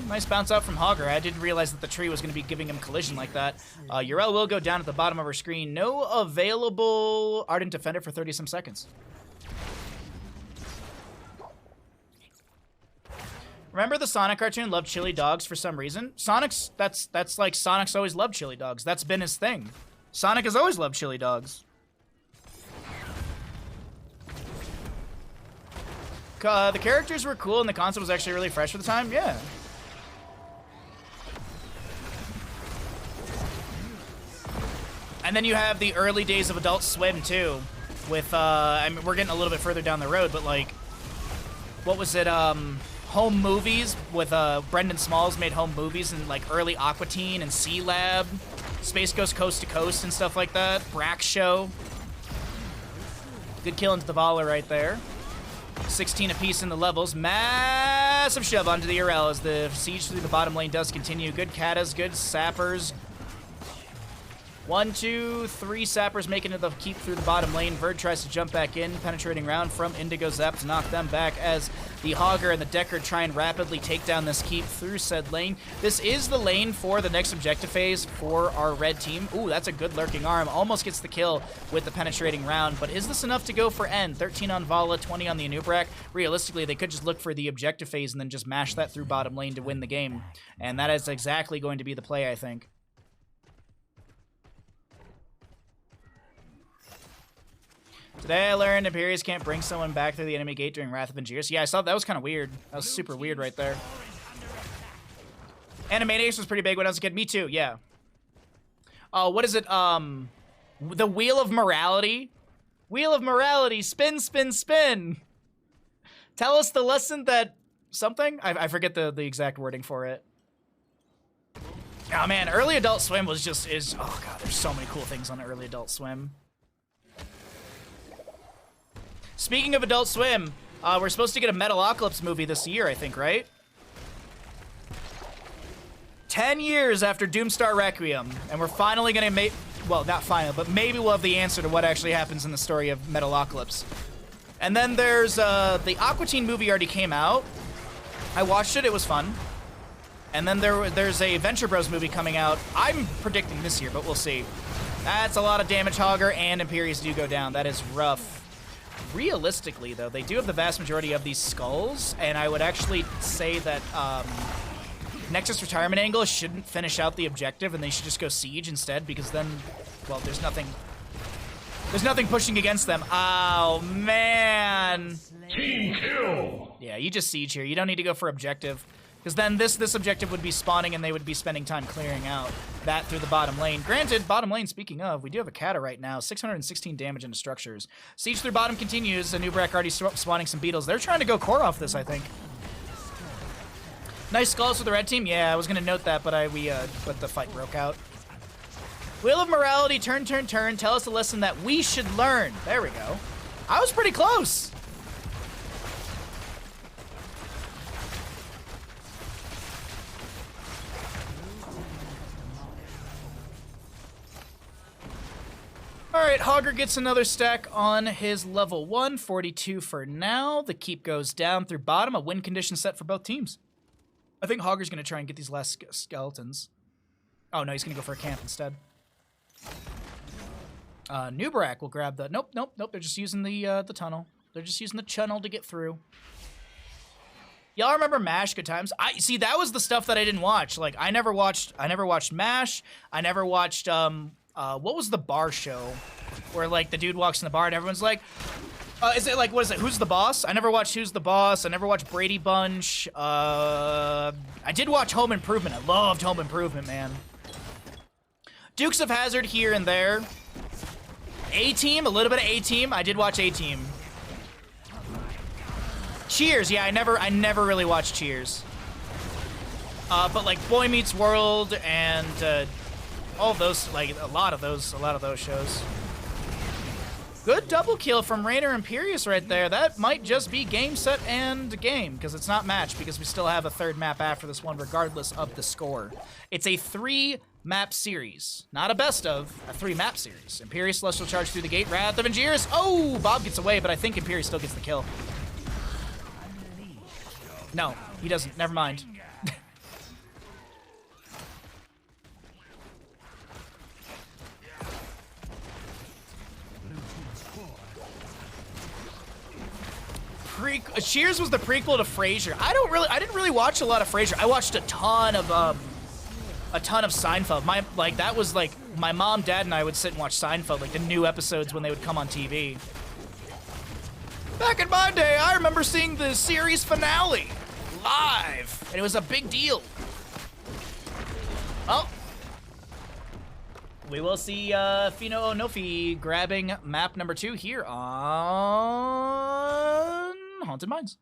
A: Nice bounce out from Hogger. I didn't realize that the tree was going to be giving him collision like that. Yrel will go down at the bottom of our screen. No available Ardent Defender for 30-some seconds. Remember the Sonic cartoon loved chili dogs for some reason? That's like Sonic's always loved chili dogs. That's been his thing. Sonic has always loved chili dogs. The characters were cool and the concept was actually really fresh for the time. Yeah. And then you have the early days of Adult Swim, too, with, I mean, we're getting a little bit further down the road, but, like, what was it, home movies with Brendan Smalls made home movies in like early Aqua Teen and Sea Lab, Space Ghost Coast to Coast and stuff like that. Brack Show. Good kill into the Vala right there. 16 apiece in the levels. Massive shove onto the Urel as the siege through the bottom lane does continue. Good katas, good sappers. 1, 2, 3 sappers making it the keep through the bottom lane. Verd tries to jump back in, penetrating round from Indigo Zap to knock them back as the Hogger and the Decker try and rapidly take down this keep through said lane. This is the lane for the next objective phase for our red team. Ooh, that's a good lurking arm. Almost gets the kill with the penetrating round, but is this enough to go for N? 13 on Vala, 20 on the Anubrak. Realistically, they could just look for the objective phase and then just mash that through bottom lane to win the game. And that is exactly going to be the play, I think. Today I learned Imperius can't bring someone back through the enemy gate during Wrath of Angiers. Yeah, I saw that was kind of weird. That was super weird right there. Animaniacs was pretty big when I was a kid. Me too, yeah. What is it? The Wheel of Morality? Wheel of Morality, spin, spin, spin. Tell us the lesson that something? I forget the exact wording for it. Oh man, Early Adult Swim was just, oh god, there's so many cool things on Early Adult Swim. Speaking of Adult Swim, we're supposed to get a Metalocalypse movie this year, I think, right? 10 years after Doomstar Requiem, and we're finally gonna make, well, not final, but maybe we'll have the answer to what actually happens in the story of Metalocalypse. And then there's, the Aqua Teen movie already came out. I watched it, it was fun. And then there's a Venture Bros movie coming out. I'm predicting this year, but we'll see. That's a lot of damage, Hogger, and Imperius do go down. That is rough. Realistically, though, they do have the vast majority of these skulls, and I would actually say that Nexus Retirement Angle shouldn't finish out the objective, and they should just go Siege instead, because then, well, there's nothing pushing against them. Oh, man.
C: Team kill!
A: Yeah, you just Siege here. You don't need to go for objective. Because then this objective would be spawning and they would be spending time clearing out that through the bottom lane. Granted, bottom lane, speaking of, we do have a Kata right now. 616 damage into structures. Siege through bottom continues. Anubrak already spawning some beetles. They're trying to go core off this, I think. Nice skulls for the red team. Yeah, I was going to note that, but but the fight broke out. Wheel of Morality, turn, turn, turn. Tell us a lesson that we should learn. There we go. I was pretty close. Alright, Hogger gets another stack on his level 1, 42 for now. The keep goes down through bottom, a win condition set for both teams. I think Hogger's going to try and get these last skeletons. Oh no, he's going to go for a camp instead. Nubarak will grab the... Nope, they're just using the tunnel. They're just using the channel to get through. Y'all remember MASH? Good times? See, that was the stuff that I didn't watch. Like, I never watched MASH. I never watched, what was the bar show where like the dude walks in the bar and everyone's like, is it like, what is it? Who's the Boss? I never watched Who's the Boss. I never watched Brady Bunch. I did watch Home Improvement. I loved Home Improvement, man. Dukes of Hazzard here and there. A-Team, a little bit of A-Team. I did watch A-Team. Cheers, yeah, I never really watched Cheers. But like Boy Meets World and all of those, like a lot of those shows. Good double kill from Rainer Imperius right there. That might just be game, set, and game, because it's not match, because we still have a third map after this one, regardless of the score. It's a 3-map series. Not a best of, a 3-map series. Imperius Celestial Charge through the gate, Wrath of Angiers. Oh, Bob gets away, but I think Imperius still gets the kill. No, he doesn't. Never mind. Cheers was the prequel to Frasier. I didn't really watch a lot of Frasier. I watched a ton of Seinfeld. That was like my mom, dad, and I would sit and watch Seinfeld, like the new episodes when they would come on TV. Back in my day, I remember seeing the series finale live, and it was a big deal. Oh. We will see Fino Ñofi grabbing map number 2 here on Haunted Mines.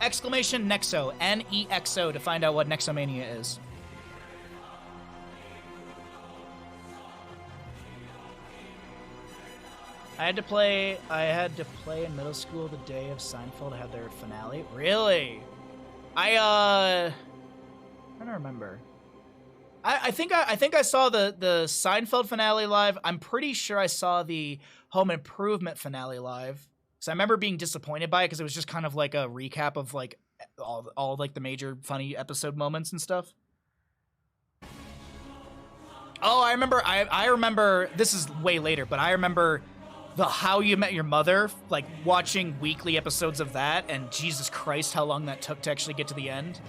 A: Exclamation Nexo, N-E-X-O, to find out what Nexomania is. I had to play in middle school the day of Seinfeld had their finale. Really? I don't remember. I think I saw the Seinfeld finale live. I'm pretty sure I saw the Home Improvement finale live. So I remember being disappointed by it because it was just kind of like a recap of like all like the major funny episode moments and stuff. Oh, I remember this is way later, but I remember the How You Met Your Mother, like watching weekly episodes of that, and Jesus Christ, how long that took to actually get to the end.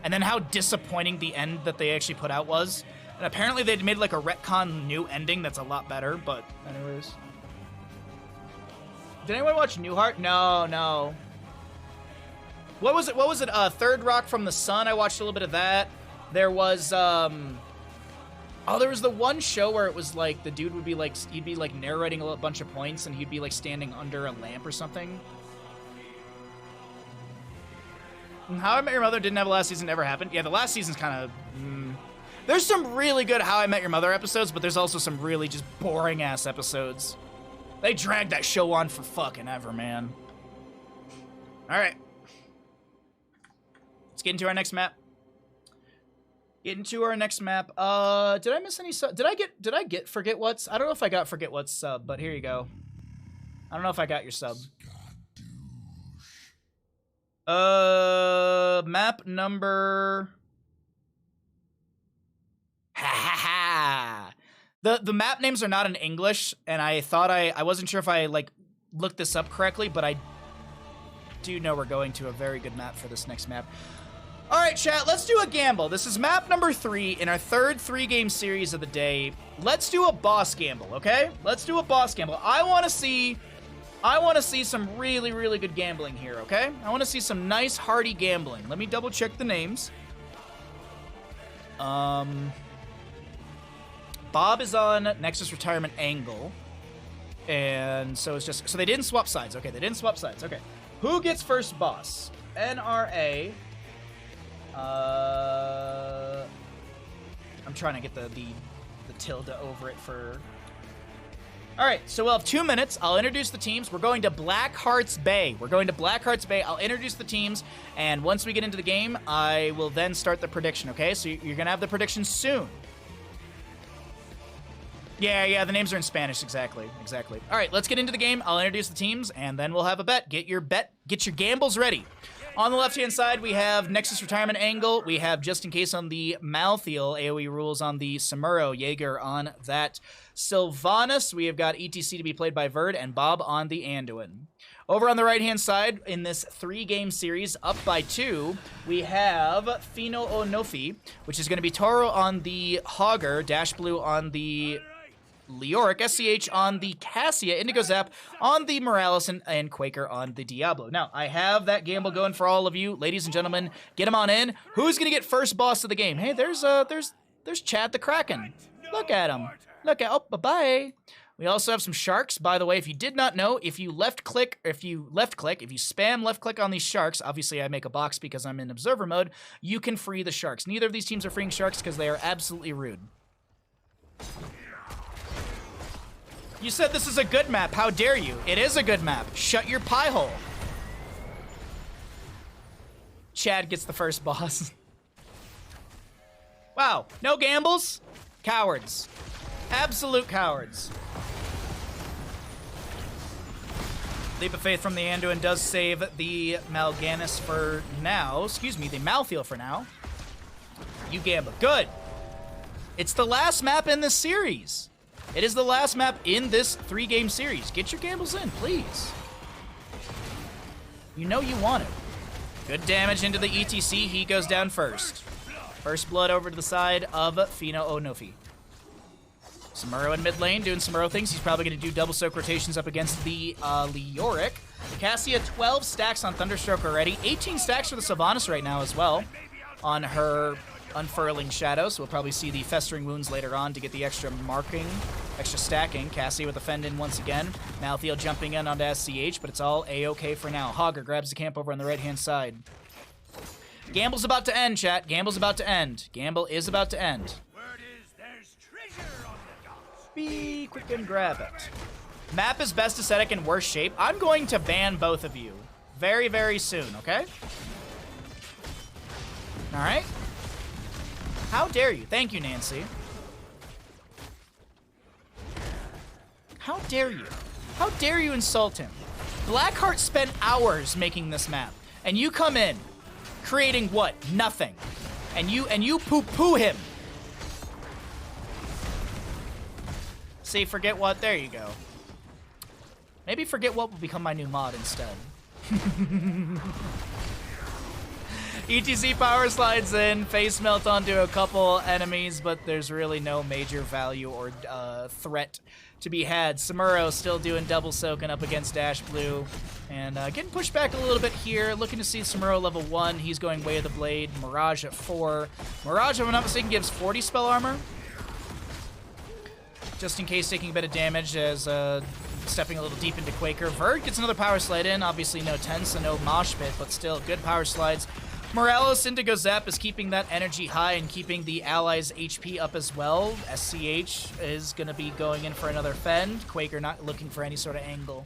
A: And then how disappointing the end that they actually put out was. And apparently they'd made like a retcon new ending that's a lot better, but anyways. Did anyone watch Newhart? No. What was it? Third Rock from the Sun. I watched a little bit of that. There was, there was the one show where it was like the dude would be like, he'd be like narrating a bunch of points and he'd be like standing under a lamp or something. And How I Met Your Mother didn't have a last season, never happened. Yeah, the last season's kind of, There's some really good How I Met Your Mother episodes, but there's also some really just boring ass episodes. They dragged that show on for fucking ever, man. All right. Let's get into our next map. Did I miss any sub? Did I get Forget What's? I don't know if I got Forget What's sub, but here you go. I don't know if I got your sub. Map number. Ha ha ha. The map names are not in English, and I thought I wasn't sure if I like looked this up correctly, but I do know we're going to a very good map for this next map. All right, chat, let's do a gamble. This is map number 3 in our third 3-game series of the day. Let's do a boss gamble, okay? Let's do a boss gamble. I want to see some really, really good gambling here, okay? I want to see some nice, hearty gambling. Let me double check the names. Bob is on Nexus Retirement Angle. And so it's just... So they didn't swap sides. Okay, they didn't swap sides. Okay. Who gets first boss? NRA. I'm trying to get the tilde over it for... All right, so we'll have 2 minutes. I'll introduce the teams. We're going to Blackheart's Bay. I'll introduce the teams, and once we get into the game, I will then start the prediction, okay? So you're going to have the prediction soon. Yeah, the names are in Spanish, exactly. All right, let's get into the game. I'll introduce the teams, and then we'll have a bet. Get your gambles ready. On the left-hand side, we have Nexus Retirement Angle. We have Just In Case on the Malthael. AoE rules on the Samuro. Jaeger on that Sylvanas. We have got ETC to be played by Verd, and Bob on the Anduin. Over on the right-hand side, in this 3-game series, up by 2, we have Fino o Ñofi, which is going to be Toro on the Hogger, Dash Blue on the Leoric, SCH on the Cassia, Indigo Zap on the Morales, and Quaker on the Diablo. Now, I have that gamble going for all of you. Ladies and gentlemen, get them on in. Who's going to get first boss of the game? Hey, there's Chad the Kraken. Look at him. Oh, bye-bye. We also have some sharks. By the way, if you did not know, if you spam left click on these sharks, obviously I make a box because I'm in observer mode, you can free the sharks. Neither of these teams are freeing sharks because they are absolutely rude. You said this is a good map. How dare you? It is a good map. Shut your pie hole. Chad gets the first boss. Wow. No gambles? Cowards. Absolute cowards. Leap of Faith from the Anduin does save the Mal'Ganis for now. Excuse me, the Malthael for now. You gamble. Good. It's the last map in this series. It is the last map in this 3-game series. Get your gambles in, please. You know you want it. Good damage into the ETC. He goes down first. First blood over to the side of Fino o Ñofi. Samuro in mid lane doing Samuro things. He's probably going to do double soak rotations up against the Leoric. Cassia, 12 stacks on Thunderstroke already. 18 stacks for the Sylvanas right now as well. on her unfurling shadow, so we'll probably see the festering wounds later on to get the extra marking, extra stacking. Cassie with a fend in once again. Malthael jumping in onto SCH, but it's all A-okay for now. Hogger grabs the camp over on the right-hand side. Gamble's about to end, chat. Gamble's about to end. Gamble is about to end.
C: Word is there's treasure on the docks.
A: Be quick and grab it. Map is best aesthetic and worst shape. I'm going to ban both of you very, very soon, okay? All right. How dare you? Thank you, Nancy. How dare you? How dare you insult him? Blackheart spent hours making this map, and you come in creating what? Nothing. And you poo-poo him. See, forget what? There you go. Maybe forget what will become my new mod instead. ETC power slides in, face melt onto a couple enemies, but there's really no major value or threat to be had. Samuro still doing double soaking up against Dash Blue, and getting pushed back a little bit here. Looking to see Samuro level 1. He's going Way of the Blade. Mirage at 4. Mirage, if I'm not mistaken, gives 40 spell armor. Just in case taking a bit of damage as stepping a little deep into Quaker. Verd gets another power slide in. Obviously no tense and no mosh pit, but still good power slides. Morales Indigo Zap is keeping that energy high and keeping the allies' HP up as well. SCH is going to be going in for another fend. Quaker not looking for any sort of angle.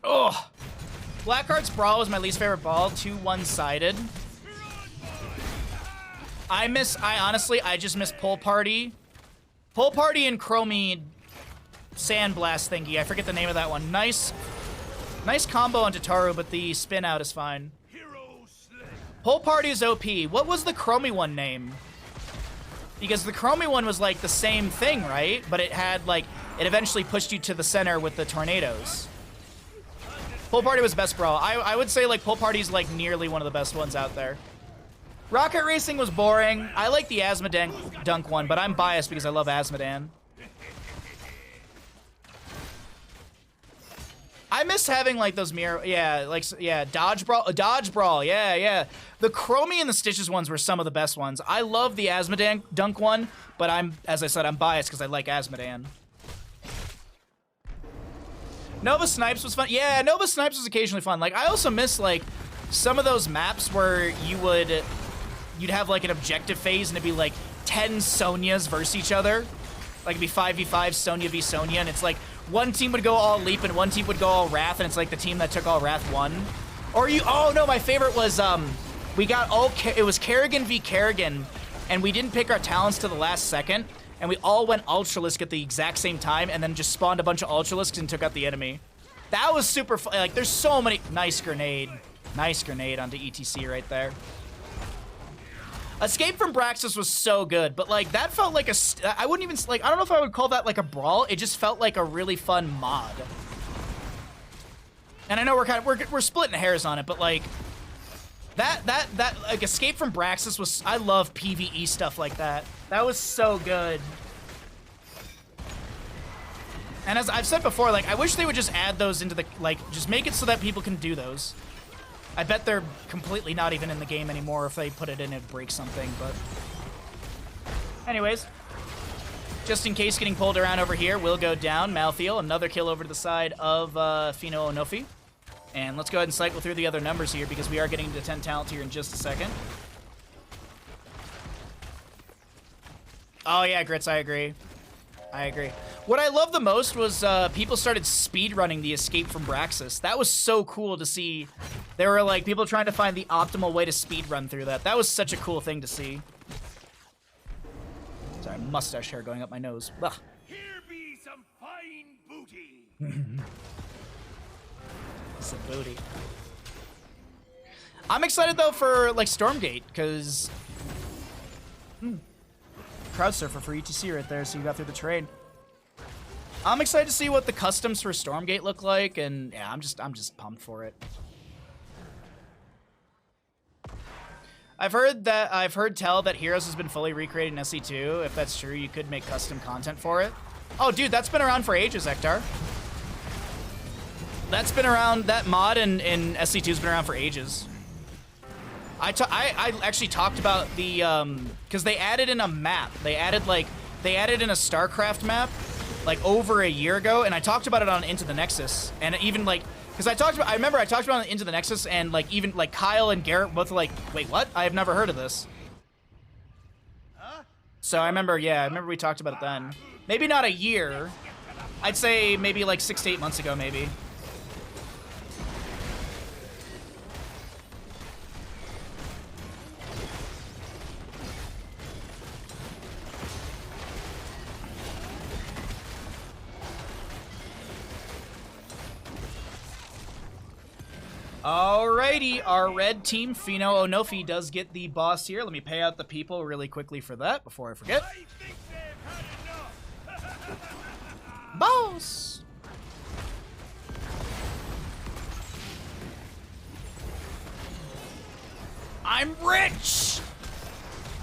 A: Oh! Blackheart's Brawl is my least favorite ball. Too one-sided. I just miss Pull Party. Pull Party and Chromie Sandblast thingy. I forget the name of that one. Nice combo on Tataru, but the spin out is fine. Pull Party is OP. What was the Chromie one name? Because the Chromie one was like the same thing, right? But it had like, it eventually pushed you to the center with the tornadoes. Pull Party was best brawl. I would say like Pull Party's like nearly one of the best ones out there. Rocket Racing was boring. I like the Asmodan dunk one, but I'm biased because I love Asmodan. I miss having like those mirror, Dodge Brawl, yeah. The Chromie and the Stitches ones were some of the best ones. I love the Asmodan dunk one, but as I said, I'm biased because I like Asmodan. Nova Snipes was fun. Yeah, Nova Snipes was occasionally fun. Like I also miss like some of those maps where you'd have like an objective phase and it'd be like 10 Sonias versus each other. Like it'd be 5v5 Sonya v Sonya, and it's like one team would go all Leap and one team would go all Wrath, and it's like the team that took all Wrath won. Or oh no, my favorite was it was Kerrigan v Kerrigan, and we didn't pick our talents to the last second, and we all went Ultralisk at the exact same time, and then just spawned a bunch of Ultralisks and took out the enemy. That was super fun. Like there's so many. Nice grenade onto ETC right there. Escape from Braxis was so good, but like that felt like I wouldn't even like, I don't know if I would call that like a brawl. It just felt like a really fun mod. And I know we're splitting hairs on it, but like that like Escape from Braxis was, I love PvE stuff like that. That was so good. And as I've said before, like I wish they would just add those into the, like just make it so that people can do those. I bet they're completely not even in the game anymore. If they put it in, it'd break something, but... Anyways. Just in case getting pulled around over here will go down. Malthael, another kill over to the side of Fino and Ñofi. And let's go ahead and cycle through the other numbers here because we are getting to 10 talent here in just a second. Oh yeah, Grits, I agree. What I loved the most was people started speedrunning the Escape from Braxis. That was so cool to see. There were like people trying to find the optimal way to speedrun through that. That was such a cool thing to see. Sorry, mustache hair going up my nose. Ugh.
C: Here be some fine booty.
A: Some booty. I'm excited though for like Stormgate because crowd surfer for ETC right there, so you got through the trade. I'm excited to see what the customs for Stormgate look like, and yeah, I'm just pumped for it. I've heard tell that Heroes has been fully recreated in SE2. If that's true, you could make custom content for it. Oh, dude, that's been around for ages, Ektar. That's been around. That mod in SC2's been around for ages. I actually talked about the because they added in a map. They added in a StarCraft map like over a year ago, and I talked about it on Into the Nexus, and even like because I remember I talked about it on Into the Nexus, and like even like Kyle and Garrett both were like, wait, what? I have never heard of this. So I remember we talked about it then. Maybe not a year. I'd say maybe like 6 to 8 months ago, maybe. Alrighty, our red team, Fino Ñofi, does get the boss here. Let me pay out the people really quickly for that before I forget.
C: I think they've had enough.
A: Boss! I'm rich!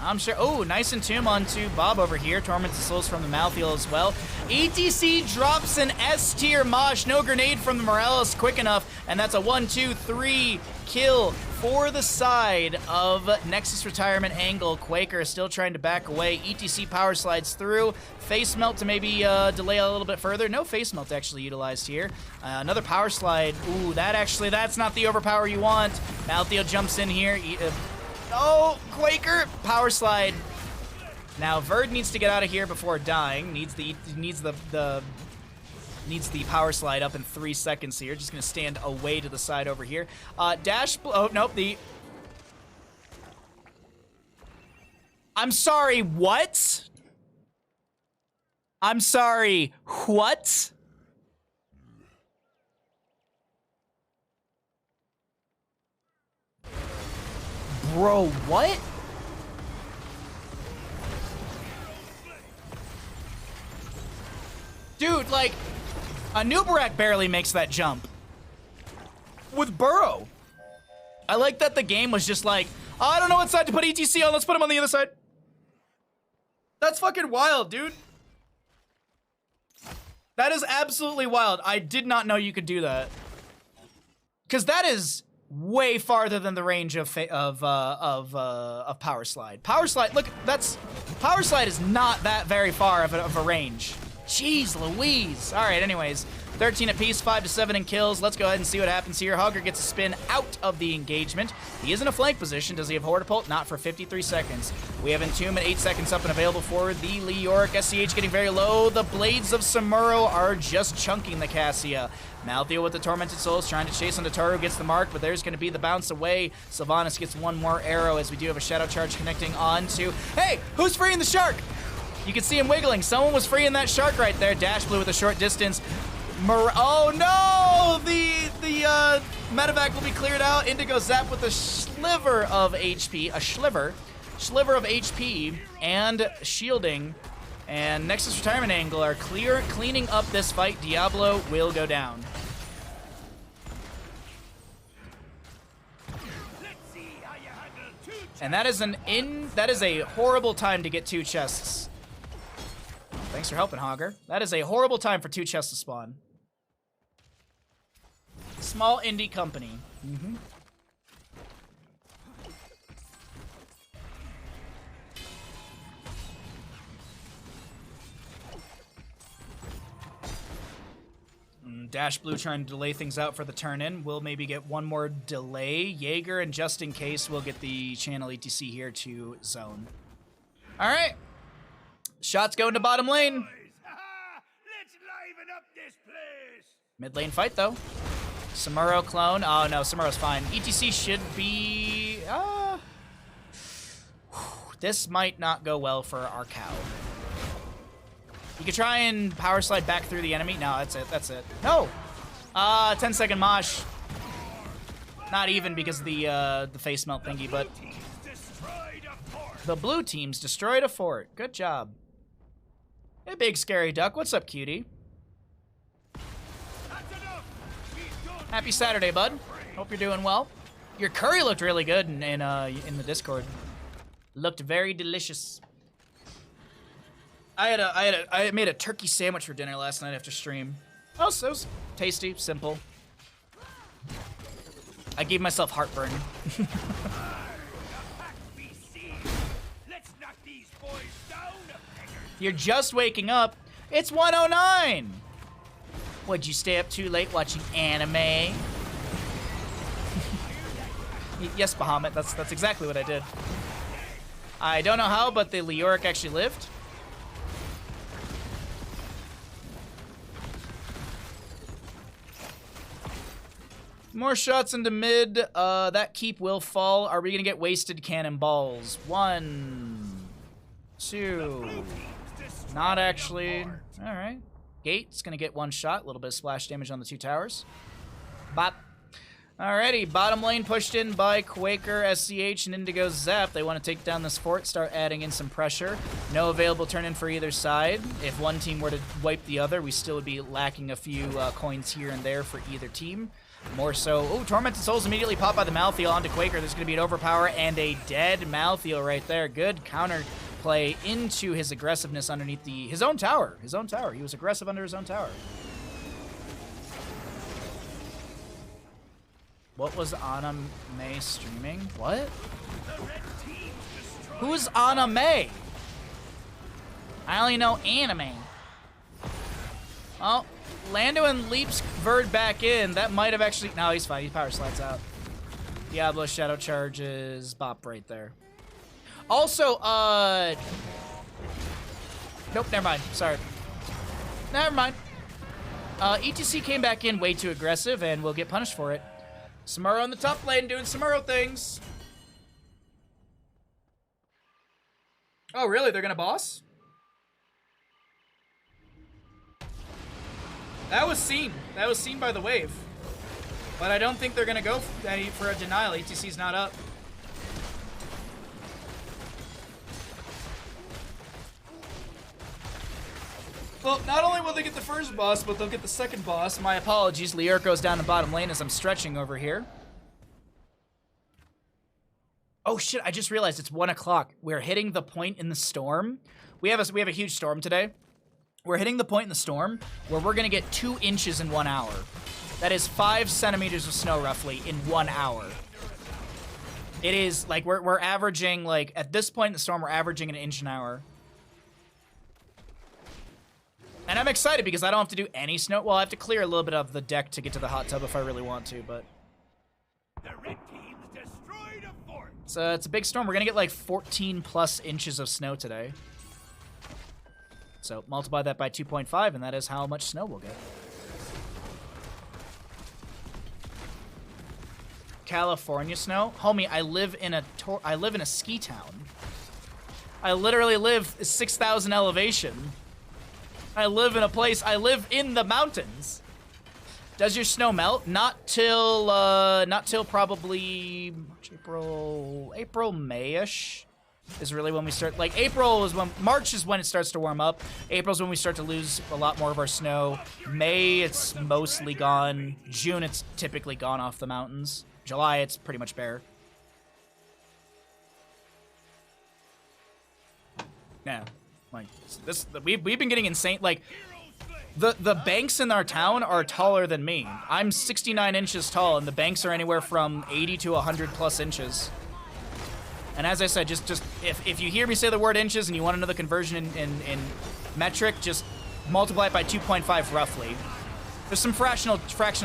A: I'm sure. Oh, nice and tomb onto Bob over here. Torments the souls from the Malthiel as well. ETC drops an S tier mosh. No grenade from the Morales quick enough. And that's a 1, 2, 3 kill for the side of Nexus retirement angle. Quaker still trying to back away. ETC power slides through. Face melt to maybe delay a little bit further. No face melt actually utilized here. Another power slide. Ooh, that's not the overpower you want. Malthiel jumps in here. Oh, Quaker! Power slide. Now Verd needs to get out of here before dying. Needs the power slide up in 3 seconds here. Just gonna stand away to the side over here. Oh nope. I'm sorry. What? I'm sorry. What? Bro, what? Dude, like, a Nubarak barely makes that jump. With Burrow. I like that the game was just like, oh, I don't know what side to put ETC on, let's put him on the other side. That's fucking wild, dude. That is absolutely wild. I did not know you could do that. Because that is way farther than the range of power slide. Power slide, look, power slide is not that very far of a range. Jeez Louise. All right, anyways, 13 apiece, 5 to 7 in kills. Let's go ahead and see what happens here. Hogger gets a spin out of the engagement. He is in a flank position. Does he have Hortipult? Not for 53 seconds. We have Entomb at 8 seconds up and available for the Leoric. SCH getting very low. The Blades of Samuro are just chunking the Cassia. Malthiel with the Tormented Souls trying to chase onto Toru, gets the mark, but there's going to be the bounce away. Sylvanas gets one more arrow as we do have a Shadow Charge connecting onto... Hey, who's freeing the shark? You can see him wiggling. Someone was freeing that shark right there. Dash Blue with a short distance. Oh no! The medevac will be cleared out. Indigo Zap with a sliver of HP. A sliver of HP and shielding. And Nexus retirement angle are cleaning up this fight. Diablo will go down. And that is a horrible time to get 2 chests. Thanks for helping, Hogger. That is a horrible time for 2 chests to spawn. Small indie company. Dash Blue trying to delay things out for the turn-in. We'll maybe get one more delay. Jaeger, and just in case, we'll get the channel ETC here to zone. All right. Shots going to bottom lane.
C: Let's liven up this place.
A: Mid lane fight, though. Samuro clone. Oh, no, Samuro's fine. ETC should be... This might not go well for our cow. You could try and power slide back through the enemy. No, that's it. No! 10-second mosh. Not even because of the face melt thingy, but... The blue team's destroyed a fort. Good job. Hey, big scary duck. What's up, cutie? Happy Saturday, bud. Hope you're doing well. Your curry looked really good in the Discord. Looked very delicious. I made a turkey sandwich for dinner last night after stream. Oh, so it was tasty, simple. I gave myself heartburn.
C: Let's knock these boys down, Pecker.
A: You're just waking up. It's 1:09. Would you stay up too late watching anime? Yes, Bahamut. That's exactly what I did. I don't know how, but the Leoric actually lived. More shots into mid. That keep will fall. Are we gonna get wasted cannonballs? 1, 2. Not actually. All right. Gate's gonna get 1 shot. A little bit of splash damage on the 2 towers. Bop. Alrighty, bottom lane pushed in by Quaker, SCH, and Indigo Zap. They want to take down this fort, start adding in some pressure. No available turn-in for either side. If one team were to wipe the other, we still would be lacking a few coins here and there for either team. More so, oh, Tormented Souls immediately pop by the Malthael onto Quaker. There's going to be an overpower and a dead Malthael right there. Good counter play into his aggressiveness underneath his own tower. His own tower. He was aggressive under his own tower. What was Anime streaming? What? Who's Anime? I only know anime. Oh, Lando and leaps Verd back in. That might have actually... No, he's fine. He power slides out. Diablo Shadow charges. Bop right there. Also, nope, never mind. Sorry. Never mind. ETC came back in way too aggressive, and we'll get punished for it. Samuro in the top lane doing Samuro things. Oh, really? They're gonna boss? That was seen. That was seen by the wave. But I don't think they're gonna go for a denial. ETC's not up. Well, not only will they get the first boss, but they'll get the second boss. My apologies. Lier goes down to bottom lane as I'm stretching over here. Oh shit, I just realized it's 1 o'clock. We're hitting the point in the storm. We have a huge storm today. We're hitting the point in the storm where we're gonna get 2 inches in 1 hour. That is 5 centimeters of snow roughly in 1 hour. It is like we're averaging, like at this point in the storm, we're averaging 1 inch an hour. And I'm excited because I don't have to do any snow. Well, I have to clear a little bit of the deck to get to the hot tub if I really want to, but...
C: The red team's destroyed a fort.
A: So it's a big storm. We're gonna get like 14 plus inches of snow today. So multiply that by 2.5 and that is how much snow we'll get. California snow? Homie, I live in a ski town. I literally live 6,000 elevation. I live in a place, I live in the mountains. Does your snow melt? Not till probably March, April, May-ish is really when we start. Like March is when it starts to warm up. April's when we start to lose a lot more of our snow. May, it's mostly gone. June, it's typically gone off the mountains. July, it's pretty much bare. Yeah. Like this, we've been getting insane. Like the banks in our town are taller than me. I'm 69 inches tall, and the banks are anywhere from 80 to 100 plus inches. And as I said, just if you hear me say the word inches and you want to know the conversion in metric, just multiply it by 2.5 roughly. There's some fractional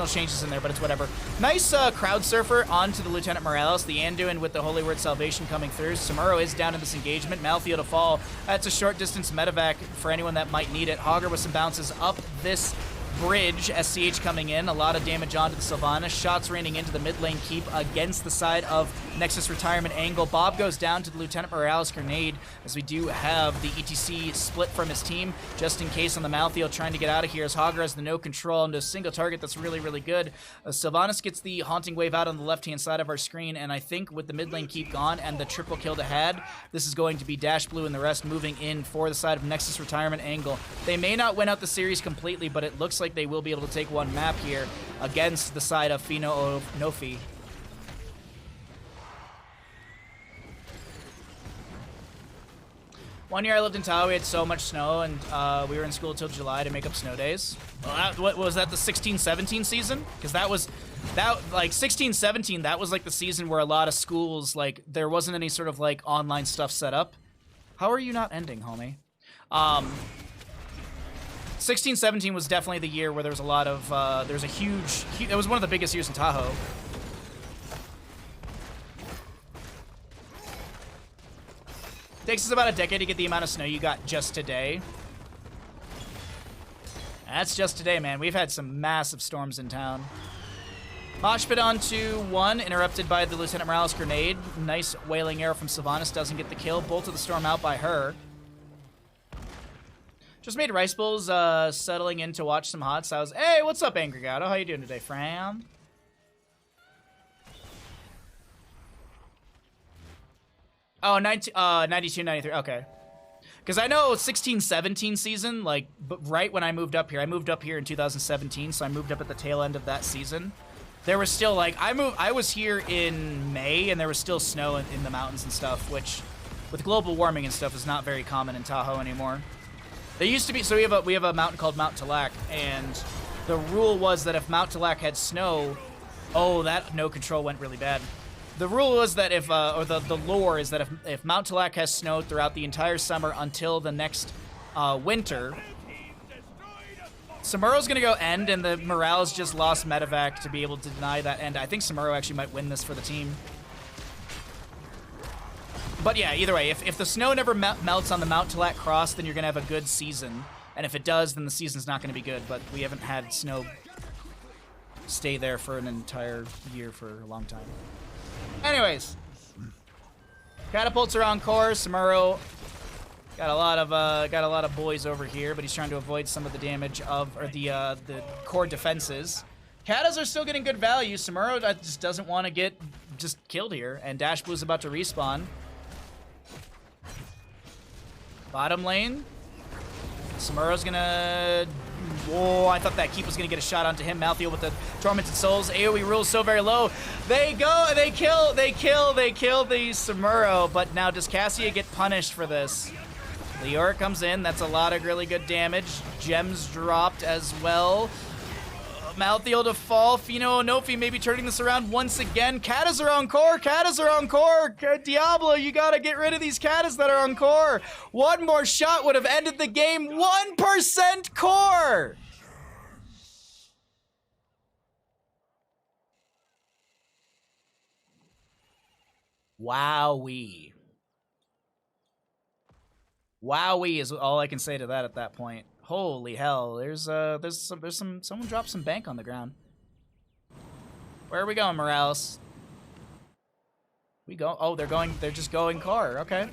A: changes in there, but it's whatever. Nice crowd surfer onto the Lieutenant Morales. The Anduin with the Holy Word Salvation coming through. Samuro is down in this engagement. Malthael to fall. That's a short distance medevac for anyone that might need it. Hogger with some bounces up this bridge. SCH coming in. A lot of damage onto the Sylvanas. Shots raining into the mid lane keep against the side of Nexus retirement angle. Bob goes down to the Lieutenant Morales grenade as we do have the ETC split from his team just in case on the Malthael trying to get out of here as Hogger has the no control into a single target that's really, really good. Sylvanas gets the Haunting Wave out on the left-hand side of our screen, and I think with the mid lane keep gone and the triple kill to had, this is going to be Dash Blue and the rest moving in for the side of Nexus retirement angle. They may not win out the series completely, but it looks like they will be able to take one map here against the side of Fino or Ñofi. One year I lived in Tahoe, we had so much snow, and we were in school till July to make up snow days. Well, what was that, the 16-17 season? Because that, like, 16-17, that was, like, the season where a lot of schools, like, there wasn't any sort of, like, online stuff set up. How are you not ending, homie? 16-17 was definitely the year where there was a lot of, there was a huge, it was one of the biggest years in Tahoe. Takes us about a decade to get the amount of snow you got just today. That's just today, man. We've had some massive storms in town. Mosh pit on to 1, interrupted by the Lieutenant Morales grenade. Nice wailing arrow from Sylvanas, doesn't get the kill. Bolt of the storm out by her. Just made Rice Bowls settling in to watch some hot sauce. Hey, what's up, Angry Gato? How you doing today, Fran? Oh, 92, 93, okay. Because I know 16-17 season, like, right when I moved up here in 2017, so I moved up at the tail end of that season. There was still, like, I was here in May, and there was still snow in the mountains and stuff, which, with global warming and stuff, is not very common in Tahoe anymore. There used to be, so we have a mountain called Mount Talac, and the rule was that if Mount Talac had snow, oh, that no control went really bad. The rule was that if, or the lore is that if Mount Talac has snow throughout the entire summer until the next winter, Samuro's gonna go end, and the Morales just lost medevac to be able to deny that end. I think Samuro actually might win this for the team. But yeah, either way, if the snow never melts on the Mount Talac cross, then you're gonna have a good season. And if it does, then the season's not gonna be good, but we haven't had snow stay there for an entire year for a long time. Anyways, catapults around core. Samuro got a lot of boys over here, but he's trying to avoid some of the damage of the core defenses. Katas are still getting good value. Samuro just doesn't want to get just killed here, and Dash Blue's about to respawn. Bottom lane, Samuro's gonna. Whoa, I thought that keep was gonna get a shot onto him. Malthael with the Tormented Souls. AoE rules so very low. They kill the Samuro, but now does Cassia get punished for this? Leoric comes in, that's a lot of really good damage. Gems dropped as well. Malthael to fall. Fino Ñofi maybe turning this around once again. Katas are on core. Diablo, you gotta get rid of these Katas that are on core. One more shot would have ended the game. 1% core. Wowee. Wowee is all I can say to that at that point. Holy hell! Someone dropped some bank on the ground. Where are we going, Morales? We go. Oh, they're just going core. Okay.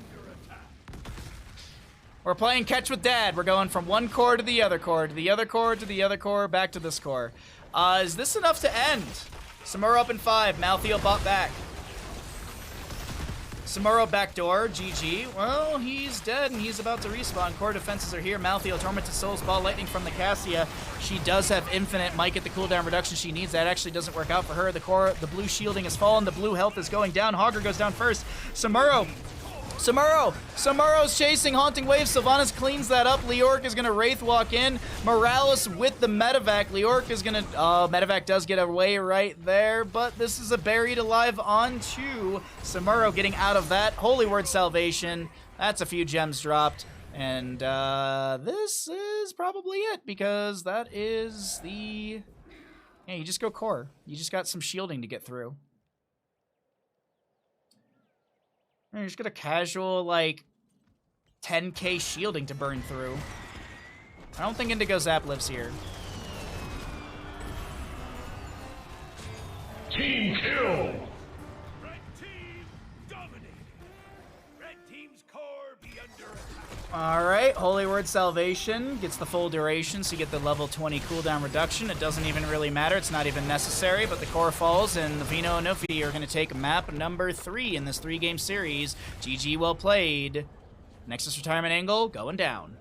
A: We're playing catch with dad. We're going from one core to the other core, to the other core, to the other core, back to this core. Is this enough to end? Samuro up in 5. Malthael bought back. Samuro backdoor, GG. Well, he's dead and he's about to respawn. Core defenses are here. Malthael, Tormented Souls, Ball Lightning from the Cassia. She does have infinite. Might get the cooldown reduction she needs. That actually doesn't work out for her. The blue shielding has fallen. The blue health is going down. Hogger goes down first. Samuro's chasing Haunting Wave. Sylvanas cleans that up. Leoric is going to Wraith walk in. Morales with the medevac. Leoric is going to... medevac does get away right there, but this is a buried alive onto Samuro getting out of that. Holy Word Salvation. That's a few gems dropped. And this is probably it, because that is the... Yeah, you just go core. You just got some shielding to get through. You just got a casual, like, 10k shielding to burn through. I don't think Indigo Zap lives here.
C: Team kill! Red team dominated. Red team's core be under attack.
A: Alright, Holy Word Salvation gets the full duration, so you get the level 20 cooldown reduction. It doesn't even really matter, it's not even necessary, but the core falls, and the Fino and Ñofi are going to take map number 3 in this 3-game series. GG, well played. Nexus retirement angle going down.